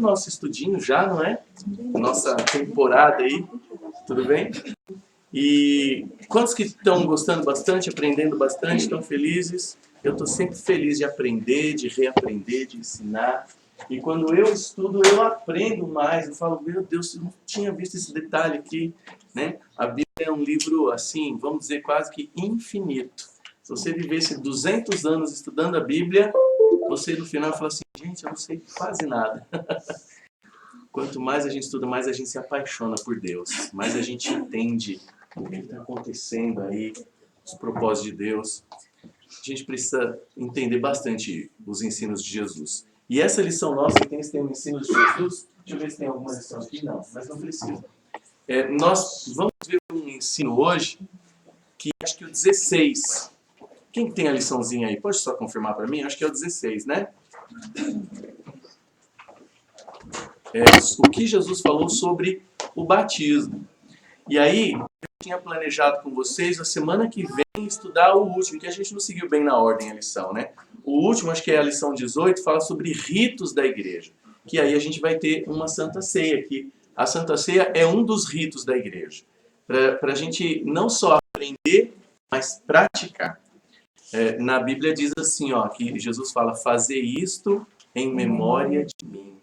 nosso estudinho já, não é? Nossa temporada aí, tudo bem? E quantos que estão gostando bastante, aprendendo bastante, estão felizes? Eu estou sempre feliz de aprender, de reaprender, de ensinar. E quando eu estudo, eu aprendo mais. Eu falo, meu Deus, eu não tinha visto esse detalhe aqui, né? A Bíblia é um livro, assim, vamos dizer, quase que infinito. Se você vivesse 200 anos estudando a Bíblia, você no final fala assim, gente, eu não sei quase nada. Quanto mais a gente estuda, mais a gente se apaixona por Deus. Mais a gente entende o que está acontecendo aí, os propósitos de Deus. A gente precisa entender bastante os ensinos de Jesus. E essa lição nossa, tem o ensino de Jesus. Deixa eu ver se tem alguma lição aqui. Não, mas não precisa. Nós vamos ver um ensino hoje, que acho que é o 16. Quem tem a liçãozinha aí? Pode só confirmar para mim? Acho que é o 16, né? O que Jesus falou sobre o batismo. E aí, eu tinha planejado com vocês a semana que vem estudar o último, que a gente não seguiu bem na ordem a lição, né? O último, acho que é a lição 18, fala sobre ritos da igreja. Que aí a gente vai ter uma Santa Ceia aqui. A Santa Ceia é um dos ritos da igreja. Para a gente não só aprender, mas praticar. Na Bíblia diz assim, ó, que Jesus fala, fazer isto em memória de mim,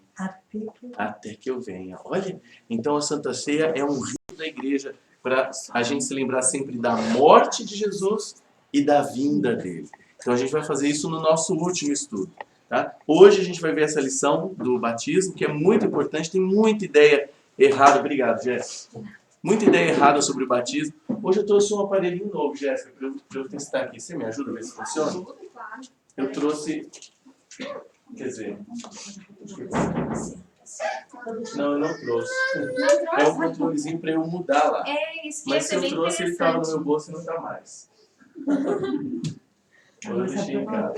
até que eu venha. Olha, então a Santa Ceia é um rito da igreja para a gente se lembrar sempre da morte de Jesus e da vinda dele. Então a gente vai fazer isso no nosso último estudo. Tá? Hoje a gente vai ver essa lição do batismo, que é muito importante, tem muita ideia errada. Obrigado, Jéssica. Muita ideia errada sobre o batismo. Hoje eu trouxe um aparelhinho novo, Jéssica, para eu testar aqui. Você me ajuda a ver se funciona? Eu trouxe... Quer dizer... Não, eu não trouxe. É um controlezinho para eu mudar lá. Mas se eu trouxe, ele estava no meu bolso e não está mais. Eu deixei em casa.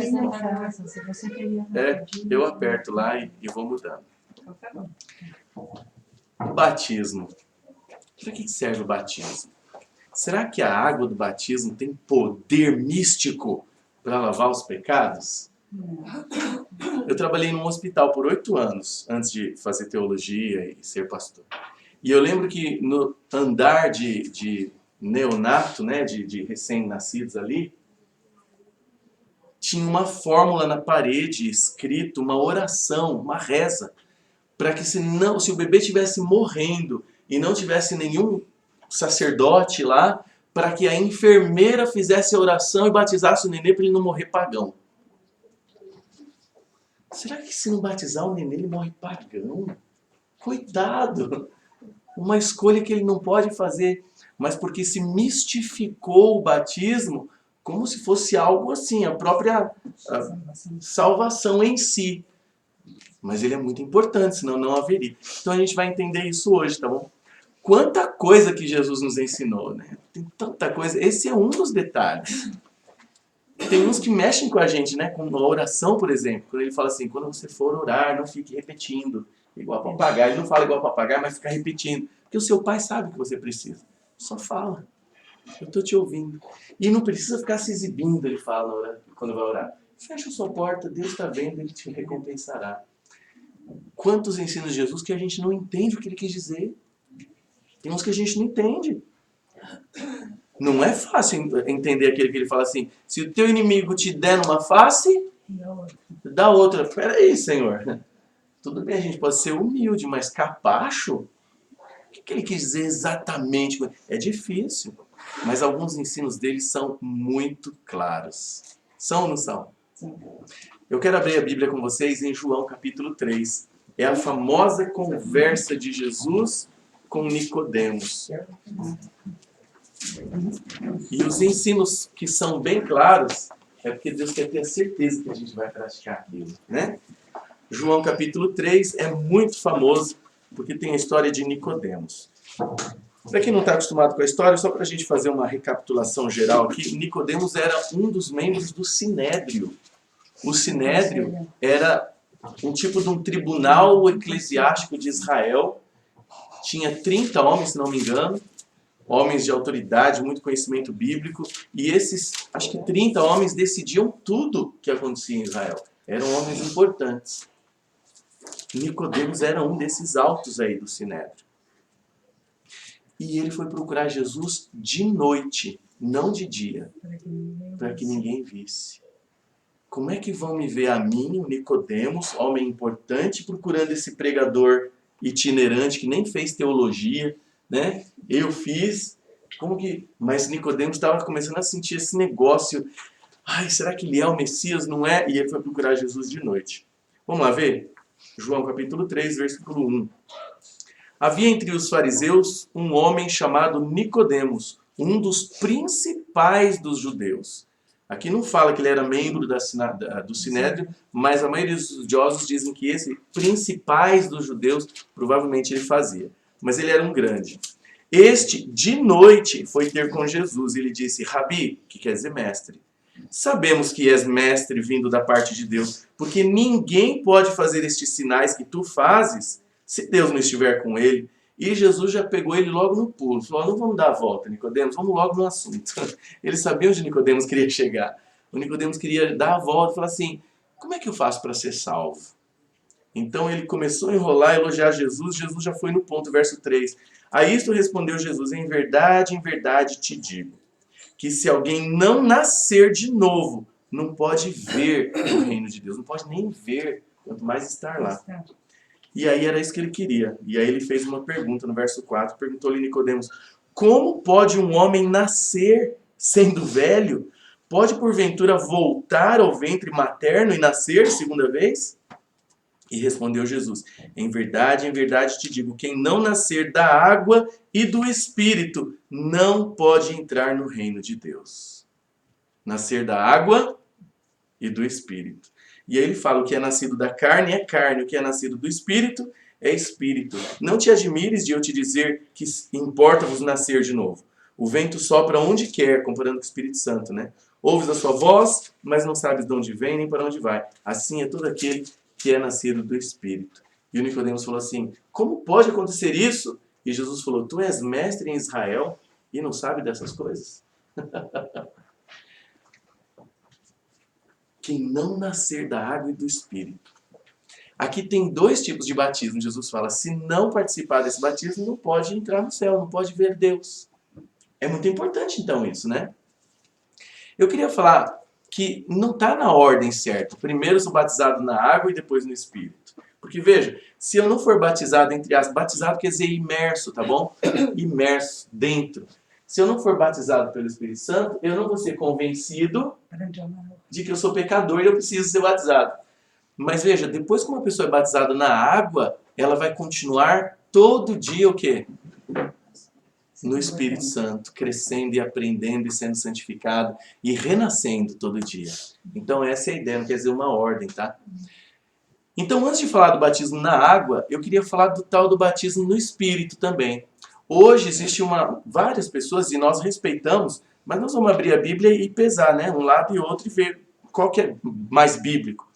Eu aperto lá e vou mudando. O batismo. Para que serve o batismo? Será que a água do batismo tem poder místico para lavar os pecados? Eu trabalhei num hospital por 8 anos, antes de fazer teologia e ser pastor. E eu lembro que no andar de neonato, né, de recém-nascidos ali, tinha uma fórmula na parede, escrito, uma oração, uma reza, para que se o bebê estivesse morrendo e não tivesse nenhum sacerdote lá, para que a enfermeira fizesse a oração e batizasse o nenê para ele não morrer pagão. Será que se não batizar o nenê ele morre pagão? Coitado! Uma escolha que ele não pode fazer, mas porque se mistificou o batismo como se fosse algo assim, a própria salvação em si. Mas ele é muito importante, senão não haveria. Então a gente vai entender isso hoje, tá bom? Quanta coisa que Jesus nos ensinou, né? Tem tanta coisa. Esse é um dos detalhes. Tem uns que mexem com a gente, né? Com a oração, por exemplo. Quando ele fala assim, quando você for orar, não fique repetindo. Igual papagaio. Ele não fala igual papagaio, mas fica repetindo. Porque o seu pai sabe o que você precisa. Só fala. Eu estou te ouvindo. E não precisa ficar se exibindo, ele fala, quando vai orar. Fecha a sua porta, Deus está vendo, ele te recompensará. Quantos ensinos de Jesus que a gente não entende o que ele quis dizer? Tem uns que a gente não entende. Não é fácil entender aquele que ele fala assim, se o teu inimigo te der numa face, dá outra. Peraí, Senhor. Tudo bem, a gente pode ser humilde, mas capacho? O que ele quis dizer exatamente? É difícil, mas alguns ensinos dele são muito claros. São ou não são? Sim. Eu quero abrir a Bíblia com vocês em João capítulo 3. É a famosa conversa de Jesus com Nicodemos. E os ensinos que são bem claros é porque Deus quer ter a certeza que a gente vai praticar aquilo, né? João capítulo 3 é muito famoso porque tem a história de Nicodemos. Para quem não está acostumado com a história, só para a gente fazer uma recapitulação geral aqui, Nicodemos era um dos membros do Sinédrio. O Sinédrio era um tipo de um tribunal eclesiástico de Israel. Tinha 30 homens, se não me engano, homens de autoridade, muito conhecimento bíblico, e esses, acho que 30 homens decidiam tudo que acontecia em Israel. Eram homens importantes. Nicodemos era um desses altos aí do Sinédrio. E ele foi procurar Jesus de noite, não de dia, para que ninguém visse. Como é que vão me ver a mim, o Nicodemos, homem importante, procurando esse pregador itinerante que nem fez teologia, né? Eu fiz, como que... Mas Nicodemos estava começando a sentir esse negócio. Ai, será que ele é o Messias? Não é? E ele foi procurar Jesus de noite. Vamos lá ver? João capítulo 3, versículo 1. Havia entre os fariseus um homem chamado Nicodemos, um dos principais dos judeus. Aqui não fala que ele era membro do Sinédrio, mas a maioria dos estudiosos dizem que esse principais dos judeus provavelmente ele fazia. Mas ele era um grande. Este, de noite, foi ter com Jesus e lhe disse: Rabi, que quer dizer mestre, sabemos que és mestre vindo da parte de Deus, porque ninguém pode fazer estes sinais que tu fazes se Deus não estiver com ele. E Jesus já pegou ele logo no pulo. Falou: não vamos dar a volta, Nicodemos, vamos logo no assunto. Ele sabia onde Nicodemos queria chegar. O Nicodemos queria dar a volta e falar assim: como é que eu faço para ser salvo? Então ele começou a enrolar, a elogiar Jesus. Jesus já foi no ponto, verso 3. A isto respondeu Jesus: em verdade te digo, que se alguém não nascer de novo, não pode ver o reino de Deus. Não pode nem ver, quanto mais estar lá. E aí era isso que ele queria. E aí ele fez uma pergunta no verso 4. Perguntou-lhe Nicodemos: como pode um homem nascer sendo velho? Pode porventura voltar ao ventre materno e nascer segunda vez? E respondeu Jesus: em verdade te digo, quem não nascer da água e do Espírito não pode entrar no reino de Deus. Nascer da água e do Espírito. E aí ele fala: o que é nascido da carne é carne, o que é nascido do Espírito é Espírito. Não te admires de eu te dizer que importa-vos nascer de novo. O vento sopra onde quer, comparando com o Espírito Santo, né? Ouves a sua voz, mas não sabes de onde vem nem para onde vai. Assim é todo aquele que é nascido do Espírito. E o Nicodemos falou assim: como pode acontecer isso? E Jesus falou: tu és mestre em Israel e não sabe dessas coisas? Quem não nascer da água e do Espírito. Aqui tem dois tipos de batismo. Jesus fala: se não participar desse batismo, não pode entrar no céu, não pode ver Deus. É muito importante então isso, né? Eu queria falar que não está na ordem certa. Primeiro eu sou batizado na água e depois no Espírito. Porque veja, se eu não for batizado, entre aspas, batizado quer dizer imerso, tá bom? Imerso, dentro. Se eu não for batizado pelo Espírito Santo, eu não vou ser convencido de que eu sou pecador e eu preciso ser batizado. Mas veja, depois que uma pessoa é batizada na água, ela vai continuar todo dia o quê? No Espírito Santo, crescendo e aprendendo e sendo santificado e renascendo todo dia. Então essa é a ideia, não quer dizer uma ordem, tá? Então antes de falar do batismo na água, eu queria falar do tal do batismo no Espírito também. Hoje existe várias pessoas, e nós respeitamos, mas nós vamos abrir a Bíblia e pesar, né? Um lado e outro e ver qual que é mais bíblico.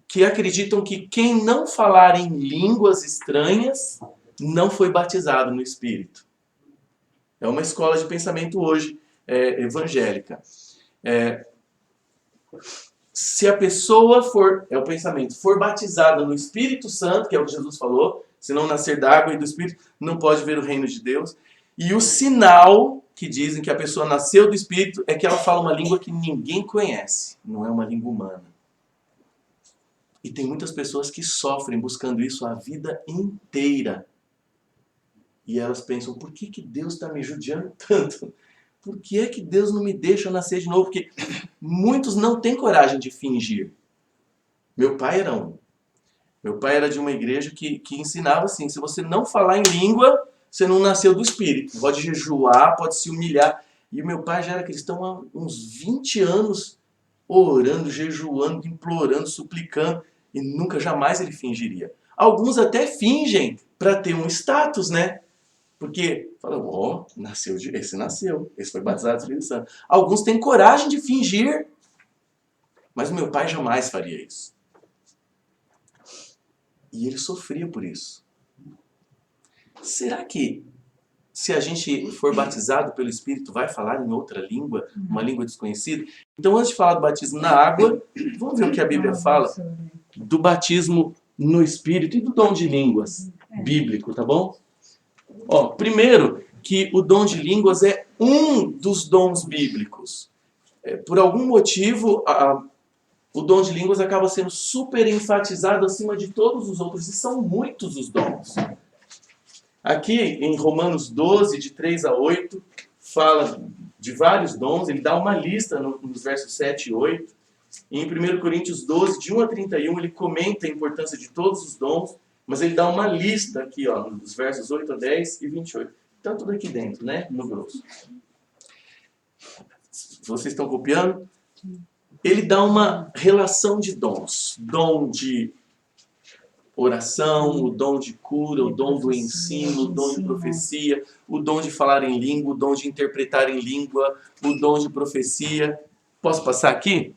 Que acreditam que quem não falar em línguas estranhas não foi batizado no Espírito. É uma escola de pensamento hoje evangélica. Se a pessoa o pensamento, for batizada no Espírito Santo, que é o que Jesus falou, se não nascer da água e do Espírito, não pode ver o reino de Deus. E o sinal que dizem que a pessoa nasceu do Espírito é que ela fala uma língua que ninguém conhece, não é uma língua humana. E tem muitas pessoas que sofrem buscando isso a vida inteira. E elas pensam: por que Deus está me judiando tanto? Por que é que Deus não me deixa nascer de novo? Porque muitos não têm coragem de fingir. Meu pai era um. Meu pai era de uma igreja que ensinava assim: se você não falar em língua, você não nasceu do Espírito. Pode jejuar, pode se humilhar. E meu pai já era cristão há uns 20 anos, orando, jejuando, implorando, suplicando, e nunca, jamais ele fingiria. Alguns até fingem para ter um status, né? Porque falam: esse foi batizado do Espírito Santo. Alguns têm coragem de fingir, mas o meu pai jamais faria isso. E ele sofria por isso. Será que se a gente for batizado pelo Espírito, vai falar em outra língua, uma língua desconhecida? Então, antes de falar do batismo na água, vamos ver o que a Bíblia fala do batismo no Espírito e do dom de línguas bíblico, tá bom? Ó, primeiro, que o dom de línguas é um dos dons bíblicos. Por algum motivo, o dom de línguas acaba sendo super enfatizado acima de todos os outros, e são muitos os dons. Aqui em Romanos 12, de 3 a 8, fala de vários dons, ele dá uma lista nos versos 7 e 8. E em 1 Coríntios 12, de 1 a 31, ele comenta a importância de todos os dons, mas ele dá uma lista aqui, ó, nos versos 8 a 10 e 28. Está tudo aqui dentro, né? No grosso. Vocês estão copiando? Ele dá uma relação de dons. Dom de oração, o dom de cura, o dom do ensino, o dom de profecia, o dom de falar em língua, o dom de interpretar em língua, o dom de profecia. Posso passar aqui?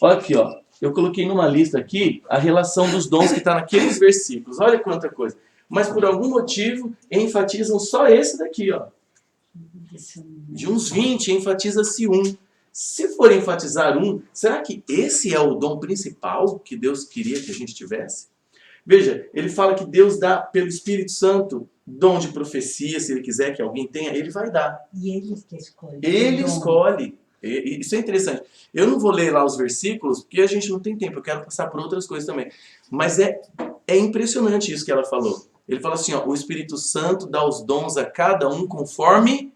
Olha aqui, ó. Eu coloquei numa lista aqui a relação dos dons que está naqueles versículos. Olha quanta coisa. Mas por algum motivo enfatizam só esse daqui, ó. De uns 20, enfatiza-se um. Se for enfatizar um, será que esse é o dom principal que Deus queria que a gente tivesse? Veja, ele fala que Deus dá pelo Espírito Santo dom de profecia, se ele quiser que alguém tenha, ele vai dar. E ele que escolhe. Ele escolhe. Isso é interessante. Eu não vou ler lá os versículos, porque a gente não tem tempo, eu quero passar por outras coisas também. Mas é impressionante isso que ela falou. Ele fala assim, ó, o Espírito Santo dá os dons a cada um conforme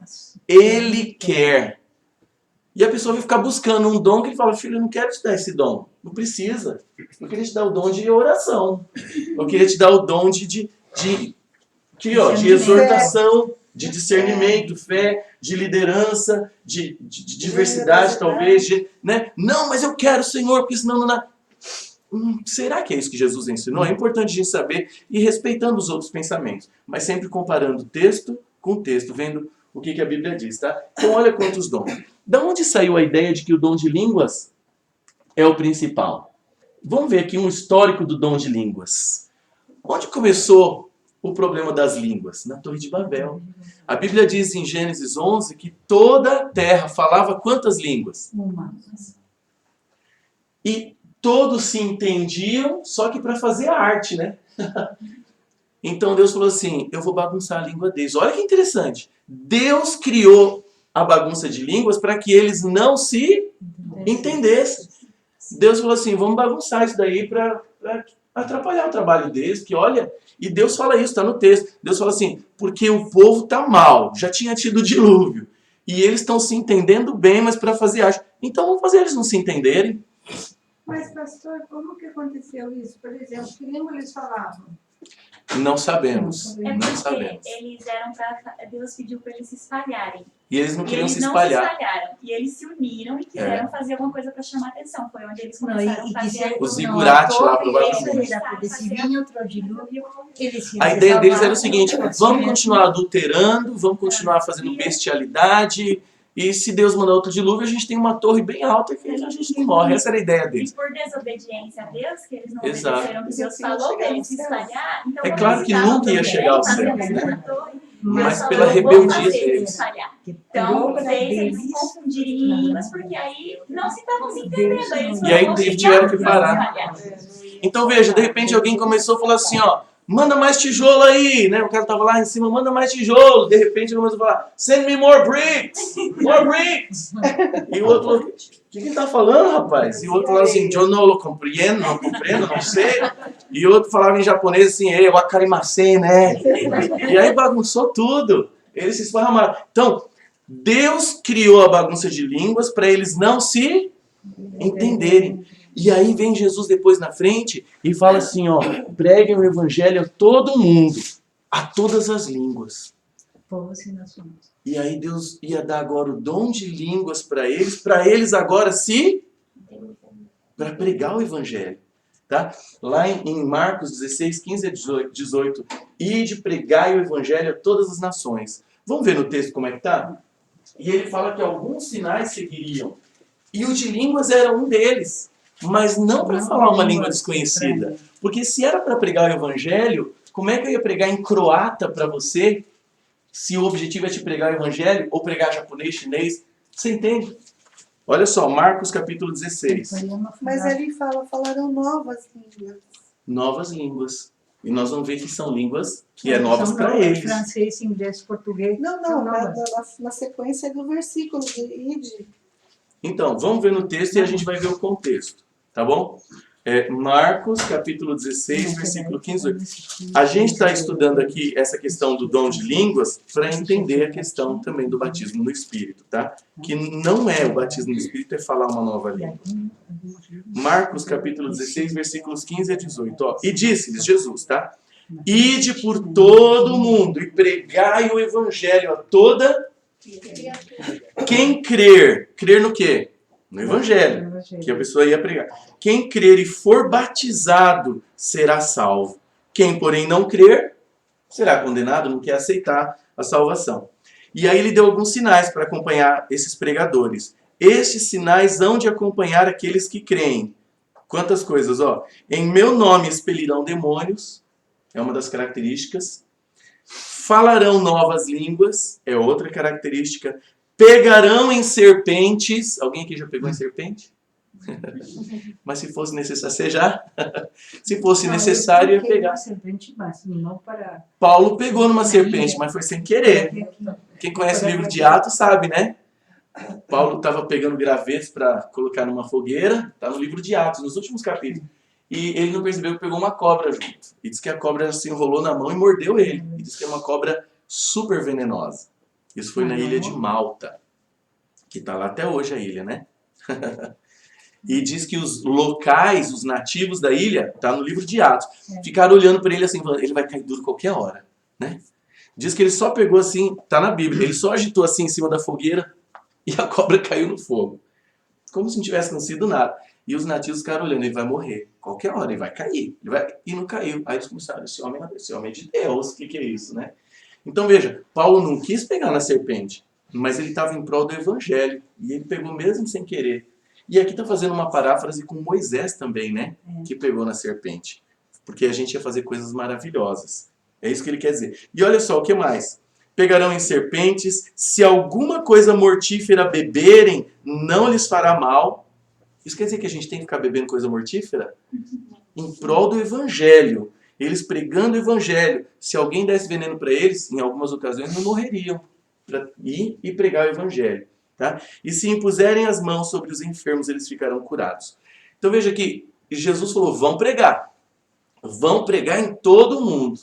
ele quer. E a pessoa vai ficar buscando um dom que ele fala, filho, eu não quero te dar esse dom. Não precisa. Eu queria te dar o dom de oração. Eu queria te dar o dom de exortação, de discernimento, fé, de liderança, de diversidade, talvez. Né? Não, mas eu quero, Senhor, porque senão não dá. Será que é isso que Jesus ensinou? É importante a gente saber e respeitando os outros pensamentos, mas sempre comparando texto com texto, vendo o que a Bíblia diz, tá? Então olha quantos dons. Da onde saiu a ideia de que o dom de línguas é o principal? Vamos ver aqui um histórico do dom de línguas. Onde começou o problema das línguas? Na Torre de Babel. A Bíblia diz em Gênesis 11 que toda a terra falava quantas línguas? Uma. E todos se entendiam, só que para fazer a arte, né? Então Deus falou assim, eu vou bagunçar a língua deles. Olha que interessante. Deus criou a bagunça de línguas para que eles não se entendessem. Deus falou assim, vamos bagunçar isso daí para atrapalhar o trabalho deles, que olha, e Deus fala isso, está no texto. Deus fala assim, porque o povo está mal, já tinha tido o dilúvio, e eles estão se entendendo bem, mas para fazer arte. Então vamos fazer eles não se entenderem. Mas, pastor, como que aconteceu isso? Por exemplo, que língua eles falavam? Não sabemos, É não porque sabemos. eles eram Deus pediu para eles se espalharem. E eles não E queriam eles se não espalhar. se espalharam. E eles se uniram e quiseram fazer alguma coisa para chamar atenção. Foi onde eles Não, começaram a fazer. O zigurate lá, provavelmente. provavelmente. Desse vinho, outro dilúvio. A ideia deles era o seguinte, vamos continuar adulterando, vamos continuar fazendo bestialidade, e se Deus mandar outro dilúvio, a gente tem uma torre bem alta que a gente não morre. Essa era a ideia E deles. por desobediência a Deus, que eles não Exato. obedeceram o que Deus falou para eles se espalhar. Então, É como claro eles que estavam nunca ia também chegar ao fazendo céu, né? uma torre, Mas Deus pela falou, rebeldia vou fazer eles deles. se espalhar. Então, fez eles se confundirem em línguas, porque aí não se estavam se entendendo. Eles E aí foram tiveram que obrigados a se parar. espalhar. Então veja, de repente alguém começou a falar assim, ó, manda mais tijolo aí, né? O cara tava lá em cima, manda mais tijolo. De repente ele começou a falar, send me more bricks, more bricks. E o outro falou, o que ele tá falando, rapaz? E o outro falou assim, eu não compreendo, não sei. E o outro falava em japonês assim, wakarimasen, né? E aí bagunçou tudo. Eles se esparramaram. Então, Deus criou a bagunça de línguas para eles não se entenderem. E aí vem Jesus depois na frente e fala assim, ó, preguem o evangelho a todo mundo, a todas as línguas. Povos e nações. E aí Deus ia dar agora o dom de línguas para eles agora para pregar o evangelho. Tá? Lá em Marcos 16, 15 a 18, ide pregai o evangelho a todas as nações. Vamos ver no texto como é que tá? E ele fala que alguns sinais seguiriam. E o de línguas era um deles. Mas não para falar uma língua desconhecida. Porque se era para pregar o evangelho, como é que eu ia pregar em croata para você, se o objetivo é te pregar o evangelho, ou pregar japonês, chinês? Você entende? Olha só, Marcos capítulo 16. Mas ele fala, falaram novas línguas. novas línguas. E nós vamos ver que são línguas que é novas para eles. Francês, inglês, português. Não, são não, novas. na sequência do versículo de ide. Então, vamos ver no texto e a gente vai ver o contexto, tá bom? Marcos, capítulo 16, versículo 15. A gente está estudando aqui essa questão do dom de línguas para entender a questão também do batismo no Espírito, tá? Que não é o batismo no Espírito, é falar uma nova língua. Marcos, capítulo 16, versículos 15 a 18. Ó. E disse-lhes Jesus, tá? Ide por todo o mundo e pregai o evangelho a toda... Quem crer, crer no quê? No evangelho, que a pessoa ia pregar. Quem crer e for batizado será salvo. Quem, porém, não crer, será condenado, não quer aceitar a salvação. E aí ele deu alguns sinais para acompanhar esses pregadores. Estes sinais hão de acompanhar aqueles que creem. Quantas coisas, ó. Em meu nome expelirão demônios, é uma das características. Falarão novas línguas, é outra característica. Pegarão em serpentes. Alguém aqui já pegou em serpente? Mas se fosse necessário, você já? Se fosse necessário, ia pegar. Paulo pegou numa serpente, mas foi sem querer. Quem conhece o livro de Atos sabe, né? Paulo estava pegando gravetos para colocar numa fogueira. Está no livro de Atos, nos últimos capítulos. E ele não percebeu que pegou uma cobra junto. E diz que a cobra se enrolou na mão e mordeu ele. E diz que é uma cobra super venenosa. Isso foi na ilha de Malta. Que está lá até hoje a ilha, né? E diz que os locais, os nativos da ilha, está no livro de Atos, ficaram olhando para ele assim, falando, ele vai cair duro qualquer hora, né? Diz que ele só pegou assim, está na Bíblia, ele só agitou assim em cima da fogueira e a cobra caiu no fogo. Como se não tivesse acontecido nada. E os nativos ficaram olhando, ele vai morrer. Qualquer hora, ele vai cair. E não caiu. Aí eles começaram, esse homem é de Deus, o que é isso, né? Então veja, Paulo não quis pegar na serpente, mas ele estava em prol do evangelho. E ele pegou mesmo sem querer. E aqui está fazendo uma paráfrase com Moisés também, né? Que pegou na serpente. Porque a gente ia fazer coisas maravilhosas. É isso que ele quer dizer. E olha só, o que mais? Pegarão em serpentes, se alguma coisa mortífera beberem, não lhes fará mal. Isso quer dizer que a gente tem que ficar bebendo coisa mortífera? Em prol do evangelho. Eles pregando o evangelho. Se alguém desse veneno para eles, em algumas ocasiões não morreriam. Para ir e pregar o evangelho. Tá? E se impuserem as mãos sobre os enfermos, eles ficarão curados. Então veja aqui, Jesus falou, vão pregar. Vão pregar em todo o mundo.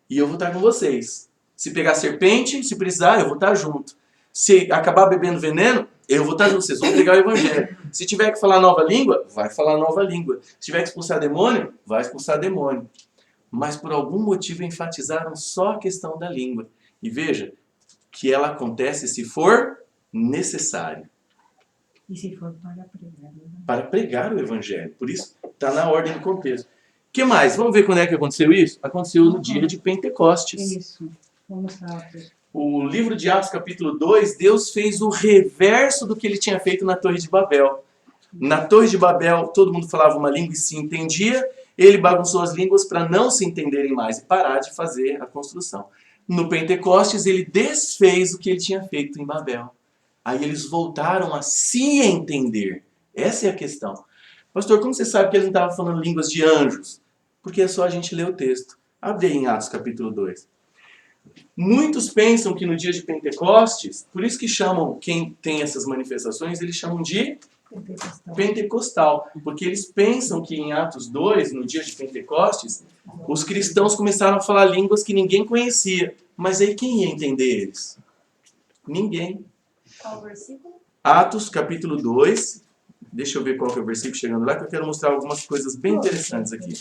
E eu vou estar com vocês. Se pegar serpente, se precisar, eu vou estar junto. Se acabar bebendo veneno, eu vou estar junto. Vocês vão pregar o evangelho. Se tiver que falar nova língua, vai falar nova língua. Se tiver que expulsar demônio, vai expulsar demônio. Mas por algum motivo enfatizaram só a questão da língua. E veja que ela acontece se for necessário. E se for para pregar? Para pregar o evangelho. Por isso, está na ordem do contexto. O que mais? Vamos ver quando é que aconteceu isso? Aconteceu no dia de Pentecostes. Isso. Vamos lá. O livro de Atos, capítulo 2, Deus fez o reverso do que ele tinha feito na Torre de Babel. Na Torre de Babel, todo mundo falava uma língua e se entendia. Ele bagunçou as línguas para não se entenderem mais e parar de fazer a construção. No Pentecostes, ele desfez o que ele tinha feito em Babel. Aí eles voltaram a se entender. Essa é a questão. Pastor, como você sabe que ele não estava falando línguas de anjos? Porque é só a gente ler o texto. Abre aí em Atos capítulo 2. Muitos pensam que no dia de Pentecostes, por isso que chamam quem tem essas manifestações, eles chamam de pentecostal. Porque eles pensam que em Atos 2, no dia de Pentecostes, os cristãos começaram a falar línguas que ninguém conhecia. Mas aí quem ia entender eles? Ninguém. Qual versículo? Atos capítulo 2. Deixa eu ver qual que é o versículo chegando lá, que eu quero mostrar algumas coisas bem interessantes aqui.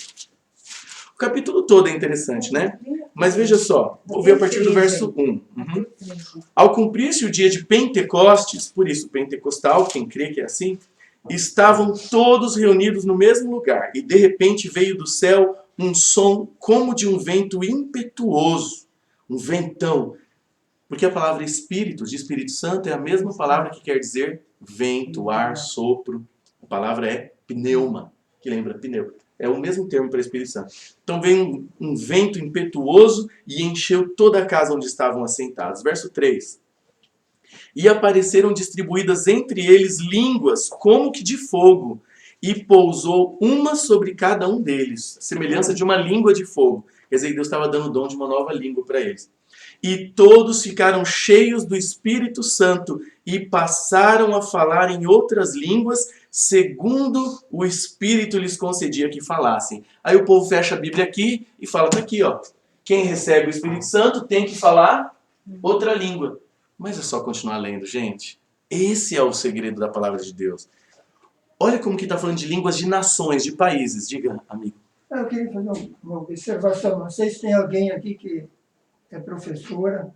O capítulo todo é interessante, né? Mas veja só, vou ver a partir do verso 1. Ao cumprir-se o dia de Pentecostes, por isso pentecostal, quem crê que é assim, estavam todos reunidos no mesmo lugar, e de repente veio do céu um som como de um vento impetuoso, um ventão. Porque a palavra Espírito, de Espírito Santo, é a mesma palavra que quer dizer vento, ar, sopro. A palavra é pneuma, que lembra pneu. É o mesmo termo para Espírito Santo. Então veio um vento impetuoso e encheu toda a casa onde estavam assentados. Verso 3. E apareceram distribuídas entre eles línguas como que de fogo, e pousou uma sobre cada um deles, a semelhança de uma língua de fogo. Quer dizer, Deus estava dando o dom de uma nova língua para eles. E todos ficaram cheios do Espírito Santo e passaram a falar em outras línguas, segundo o Espírito lhes concedia que falassem. Aí o povo fecha a Bíblia aqui e fala, tá aqui, ó. Quem recebe o Espírito Santo tem que falar outra língua. Mas é só continuar lendo, gente. Esse é o segredo da palavra de Deus. Olha como que está falando de línguas de nações, de países. Diga, amigo. Eu queria fazer uma observação. Não sei se tem alguém aqui que é professora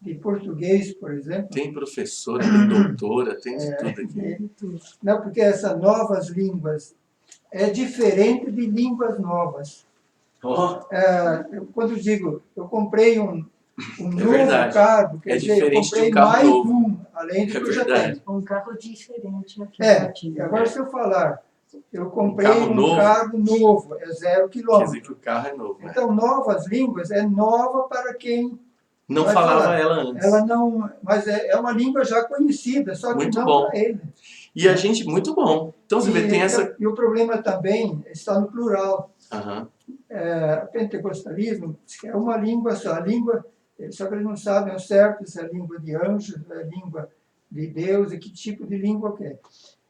de português, por exemplo. Tem professora, tem doutora, tem de tudo aqui. Não, porque essas novas línguas é diferente de línguas novas. Oh, Quando digo, eu comprei um novo verdade. carro, quer É dizer, eu diferente de comprei um carro mais novo. um, além do É que eu já verdade. tenho. Um carro diferente aqui. E agora se eu falar, eu comprei carro novo. carro novo, é 0 quer dizer quilômetro. que o carro é novo, né? Então, novas línguas é nova para quem Não vai falava falar. ela antes. Ela não, mas é uma língua já conhecida, só que Muito não bom. para ele. E a gente, muito bom. Então você vê, tem essa... E o problema também está no plural. Aham. Pentecostalismo é uma língua só. A língua, só que eles não sabem ao certo se é língua de anjos, se é língua de Deus, e que tipo de língua que é.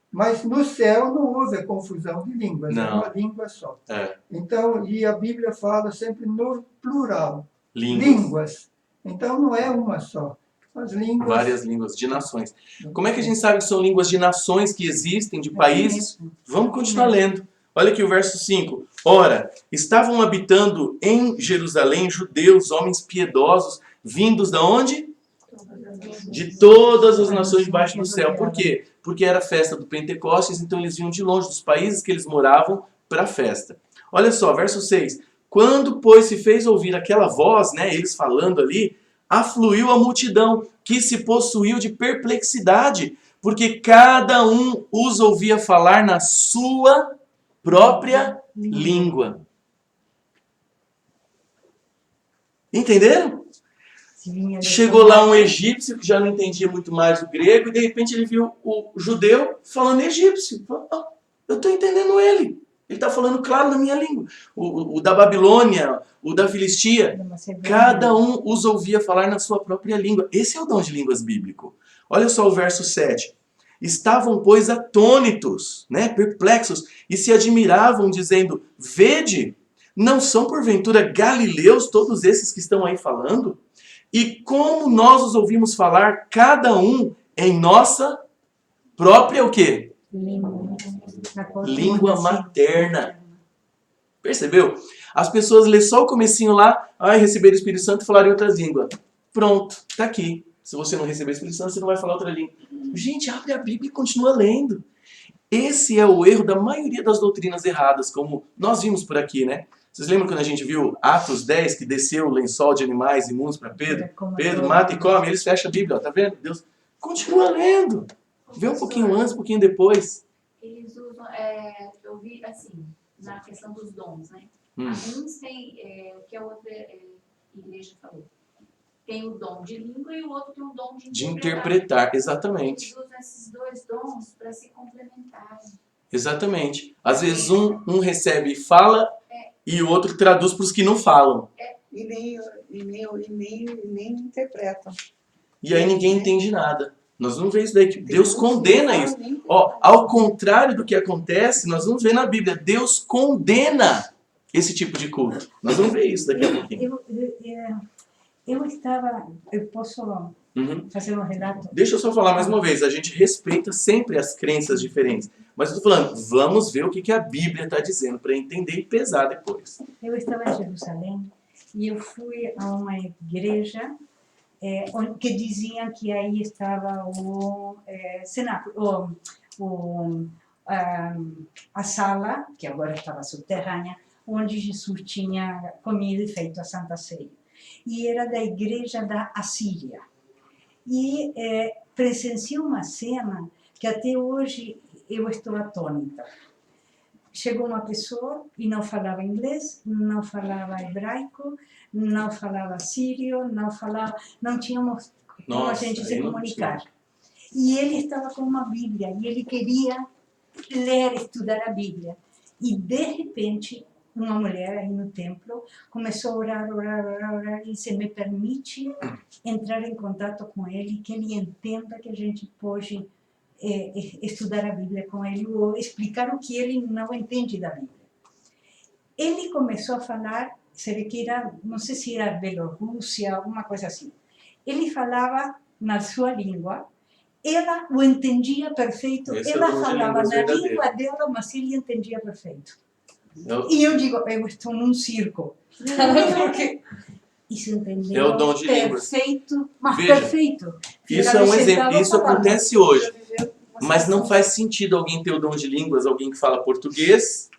Mas no céu não houve a confusão de línguas, é Não. uma língua só. É. Então, e a Bíblia fala sempre no plural. Línguas. Então não é uma só. As línguas. Várias línguas de nações. Como é que a gente sabe que são línguas de nações que existem, de países? Vamos continuar lendo. Olha aqui o verso 5. Ora, estavam habitando em Jerusalém judeus, homens piedosos, vindos da onde? De todas as nações debaixo do céu. Por quê? Porque era a festa do Pentecostes, então eles vinham de longe dos países que eles moravam para a festa. Olha só, verso 6. Quando, pois, se fez ouvir aquela voz, né, eles falando ali, afluiu a multidão, que se possuiu de perplexidade, porque cada um os ouvia falar na sua própria língua. Entenderam? Chegou lá um egípcio que já não entendia muito mais o grego, e de repente ele viu o judeu falando egípcio. Oh, eu estou entendendo ele. Ele está falando claro na minha língua. O da Babilônia, o da Filistia, cada um os ouvia falar na sua própria língua. Esse é o dom de línguas bíblico. Olha só o verso 7. Estavam, pois, atônitos, né, perplexos, e se admiravam, dizendo, vede, não são porventura galileus todos esses que estão aí falando? E como nós os ouvimos falar, cada um em nossa própria o quê? Língua materna. Percebeu? As pessoas lêem só o comecinho lá, receberam o Espírito Santo e falaram em outras línguas. Pronto, tá aqui. Se você não receber o Espírito Santo, você não vai falar outra língua. Gente, abre a Bíblia e continua lendo. Esse é o erro da maioria das doutrinas erradas, como nós vimos por aqui, né? Vocês lembram quando a gente viu Atos 10, que desceu o lençol de animais imundos para Pedro? Pedro mata e come, eles fecham a Bíblia, ó, tá vendo? Deus continua lendo. Vê um pouquinho antes, um pouquinho depois. Eles usam, eu vi assim, na questão dos dons, né? Alguns têm, o que a outra igreja falou, tem o dom de língua e o outro tem o dom de interpretar. Exatamente. Eles usam esses dois dons para se complementarem. Exatamente. Às vezes um recebe e fala e o outro traduz para os que não falam. E nem interpretam. E aí ninguém entende nada. Nós vamos ver isso daí, que Deus condena isso. Ó, ao contrário do que acontece, nós vamos ver na Bíblia, Deus condena esse tipo de culto. Nós vamos ver isso daqui a pouquinho. Eu posso fazer um relato? Deixa eu só falar mais uma vez, a gente respeita sempre as crenças diferentes. Mas eu estou falando, vamos ver o que a Bíblia está dizendo para entender e pesar depois. Eu estava em Jerusalém e eu fui a uma igreja que diziam que aí estava o cenáculo, a sala, que agora estava subterrânea, onde Jesus tinha comido e feito a Santa Ceia. E era da igreja da Assíria. E presenciei uma cena que até hoje eu estou atônita. Chegou uma pessoa e não falava inglês, não falava hebraico, não falava sírio, não tínhamos como a gente se comunicar. E ele estava com uma Bíblia e ele queria ler, estudar a Bíblia. E, de repente, uma mulher aí no templo começou a orar, e disse, me permite entrar em contato com ele, que ele entenda que a gente pode estudar a Bíblia com ele, ou explicar o que ele não entende da Bíblia. Ele começou a falar, se vê que era, não sei se era Bielorrússia, alguma coisa assim. Ele falava na sua língua, ela o entendia perfeito, Esse ela é o dom de falava línguas na verdadeiro. língua dela, mas ele entendia perfeito. Eu- E eu digo, eu estou num circo. Porque isso entendeu É o dom de línguas. perfeito, mas Veja, perfeito. Isso Ficava é um exemplo. sentado Isso falando. acontece hoje. Viver uma Mas não situação. faz sentido alguém ter o dom de línguas, alguém que fala português,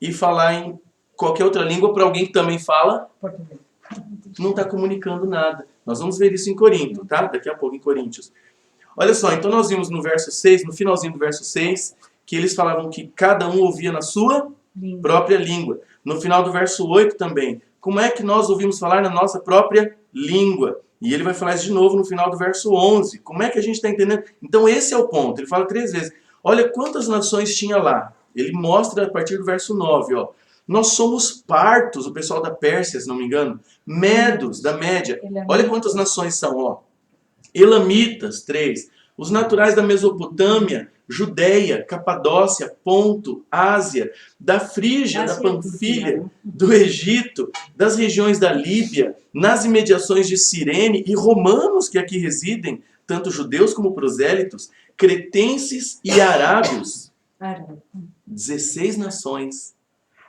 e falar em qualquer outra língua para alguém que também fala, Português. não está comunicando nada. Nós vamos ver isso em Corinto, tá? Daqui a pouco em Coríntios. Olha só, então nós vimos no verso 6, no finalzinho do verso 6, que eles falavam que cada um ouvia na sua Língua. própria língua. No final do verso 8 também, como é que nós ouvimos falar na nossa própria língua? E ele vai falar isso de novo no final do verso 11. Como é que a gente está entendendo? Então esse é o ponto. Ele fala 3 vezes. Olha quantas nações tinha lá. Ele mostra a partir do verso 9, ó. Nós somos partos, o pessoal da Pérsia, se não me engano, medos, da Média. Olha quantas nações são, ó. Elamitas, 3. Os naturais da Mesopotâmia, Judeia, Capadócia, Ponto, Ásia, da Frígia, da Panfilha, do Egito, das regiões da Líbia, nas imediações de Cirene, e romanos que aqui residem, tanto judeus como prosélitos, cretenses e arábios. Árabe. 16 nações.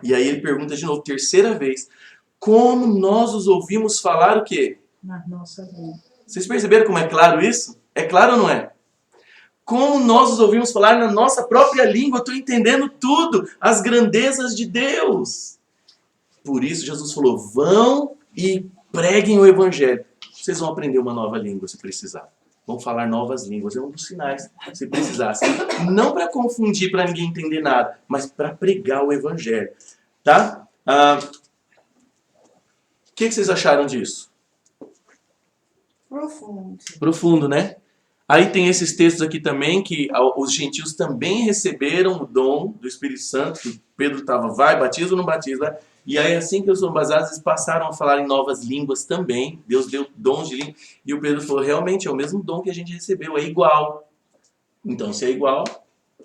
E aí ele pergunta de novo, terceira vez, como nós os ouvimos falar o quê? Na nossa língua. Vocês perceberam como é claro isso? É claro ou não é? Como nós os ouvimos falar na nossa própria língua, eu estou entendendo tudo, as grandezas de Deus. Por isso Jesus falou, vão e preguem o evangelho. Vocês vão aprender uma nova língua se precisar. Vão falar novas línguas, é um dos sinais, se precisasse. Não para confundir, para ninguém entender nada, mas para pregar o evangelho. Tá? O que vocês acharam disso? Profundo. Profundo, né? Aí tem esses textos aqui também, que os gentios também receberam o dom do Espírito Santo, que Pedro estava, vai, batiza ou não batiza? E aí assim que eles foram batizados, eles passaram a falar em novas línguas também. Deus deu dons de língua. E o Pedro falou, realmente é o mesmo dom que a gente recebeu, é igual. Então se é igual,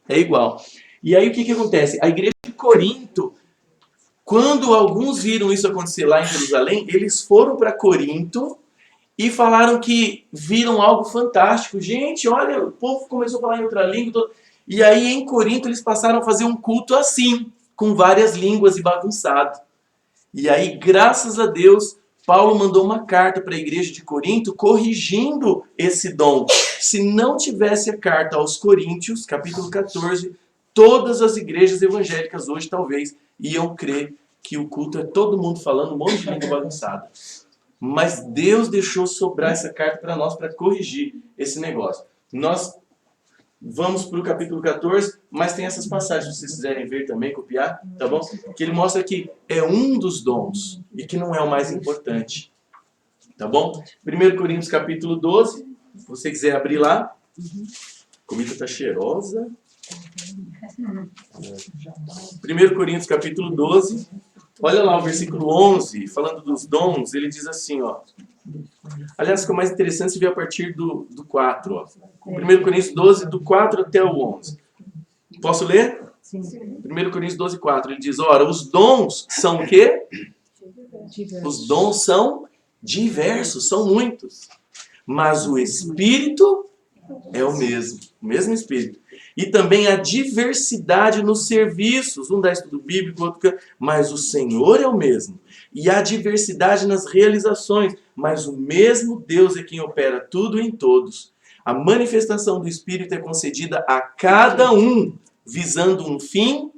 é igual. E aí o que acontece? A igreja de Corinto, quando alguns viram isso acontecer lá em Jerusalém, eles foram para Corinto e falaram que viram algo fantástico. Gente, olha, o povo começou a falar em outra língua. E aí em Corinto eles passaram a fazer um culto assim, com várias línguas e bagunçado. E aí, graças a Deus, Paulo mandou uma carta para a igreja de Corinto corrigindo esse dom. Se não tivesse a carta aos Coríntios, capítulo 14, todas as igrejas evangélicas hoje talvez iam crer que o culto é todo mundo falando um monte de língua bagunçada. Mas Deus deixou sobrar essa carta para nós para corrigir esse negócio. Nós vamos para o capítulo 14, mas tem essas passagens, se vocês quiserem ver também, copiar, tá bom? Que ele mostra que é um dos dons e que não é o mais importante. Tá bom? 1 Coríntios capítulo 12, se você quiser abrir lá. A comida está cheirosa. 1 Coríntios capítulo 12. Olha lá o versículo 11, falando dos dons, ele diz assim, ó. Aliás, fica mais interessante se ver a partir do 4, ó. 1 Coríntios 12, do 4 até o 11. Posso ler? Sim. 1 Coríntios 12, 4. Ele diz, ora, os dons são o quê? Os dons são diversos, são muitos. Mas o Espírito é o mesmo Espírito. E também a diversidade nos serviços. Um dá estudo bíblico, outro... Mas o Senhor é o mesmo. E a diversidade nas realizações. Mas o mesmo Deus é quem opera tudo em todos. A manifestação do Espírito é concedida a cada um, visando um fim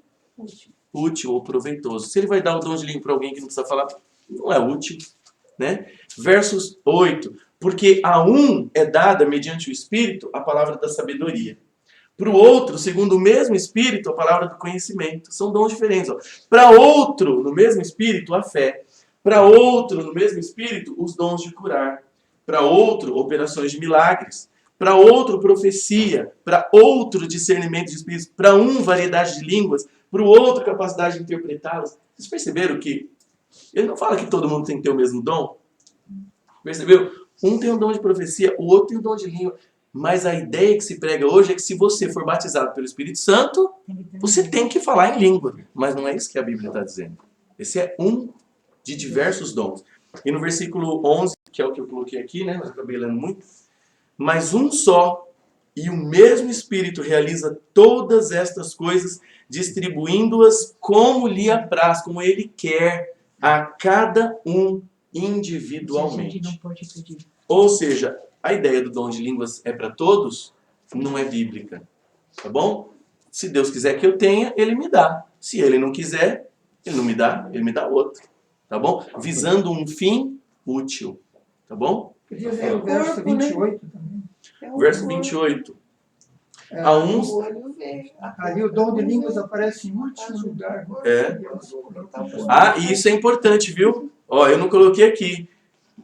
útil ou proveitoso. Se ele vai dar o dom de língua para alguém que não precisa falar, não é útil, né? Versos 8. Porque a um é dada, mediante o Espírito, a palavra da sabedoria. Para o outro, segundo o mesmo Espírito, a palavra do conhecimento. São dons diferentes. Para outro, no mesmo Espírito, a fé. Para outro, no mesmo Espírito, os dons de curar. Para outro, operações de milagres. para outro profecia, para outro discernimento de espíritos, para um variedade de línguas, para o outro capacidade de interpretá-las. Vocês perceberam que ele não fala que todo mundo tem que ter o mesmo dom? Percebeu? Um tem o dom de profecia, o outro tem o dom de língua. Mas a ideia que se prega hoje é que se você for batizado pelo Espírito Santo, você tem que falar em língua. Mas não é isso que a Bíblia está dizendo. Esse é um de diversos dons. E no versículo 11, que é o que eu coloquei aqui, né? Mas eu acabei lendo muito. Mas um só e o mesmo Espírito realiza todas estas coisas, distribuindo-as como lhe apraz, como ele quer, a cada um individualmente. A gente não pode pedir. Ou seja, a ideia do dom de línguas é para todos, não é bíblica. Tá bom? Se Deus quiser que eu tenha, ele me dá. Se ele não quiser, ele não me dá, ele me dá outro. Tá bom? Visando um fim útil. Tá bom? Podia ler o verso 28 também. Verso 28. A uns... O olho vejo. Ali o dom de línguas aparece em último lugar. É. Ah, e isso é importante, viu? Ó, eu não coloquei aqui.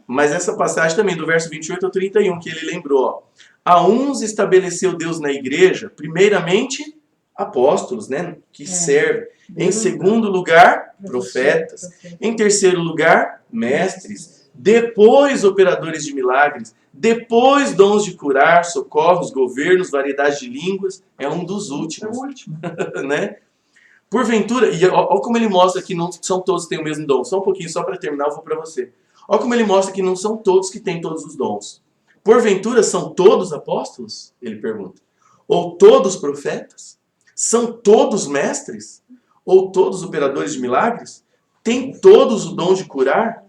Mas essa passagem também, do verso 28 ao 31, que ele lembrou. Ó. A uns estabeleceu Deus na igreja, primeiramente, apóstolos, né? Que servem. Em segundo lugar, profetas. Em terceiro lugar, mestres. Depois, operadores de milagres. Depois, dons de curar, socorros, governos, variedade de línguas. É um dos últimos. É o último. Né? Porventura, e olha como ele mostra que não são todos que têm o mesmo dom. Só um pouquinho, só para terminar, eu vou para você. Olha como ele mostra que não são todos que têm todos os dons. Porventura, são todos apóstolos? Ele pergunta. Ou todos profetas? São todos mestres? Ou todos operadores de milagres? Têm todos o dom de curar?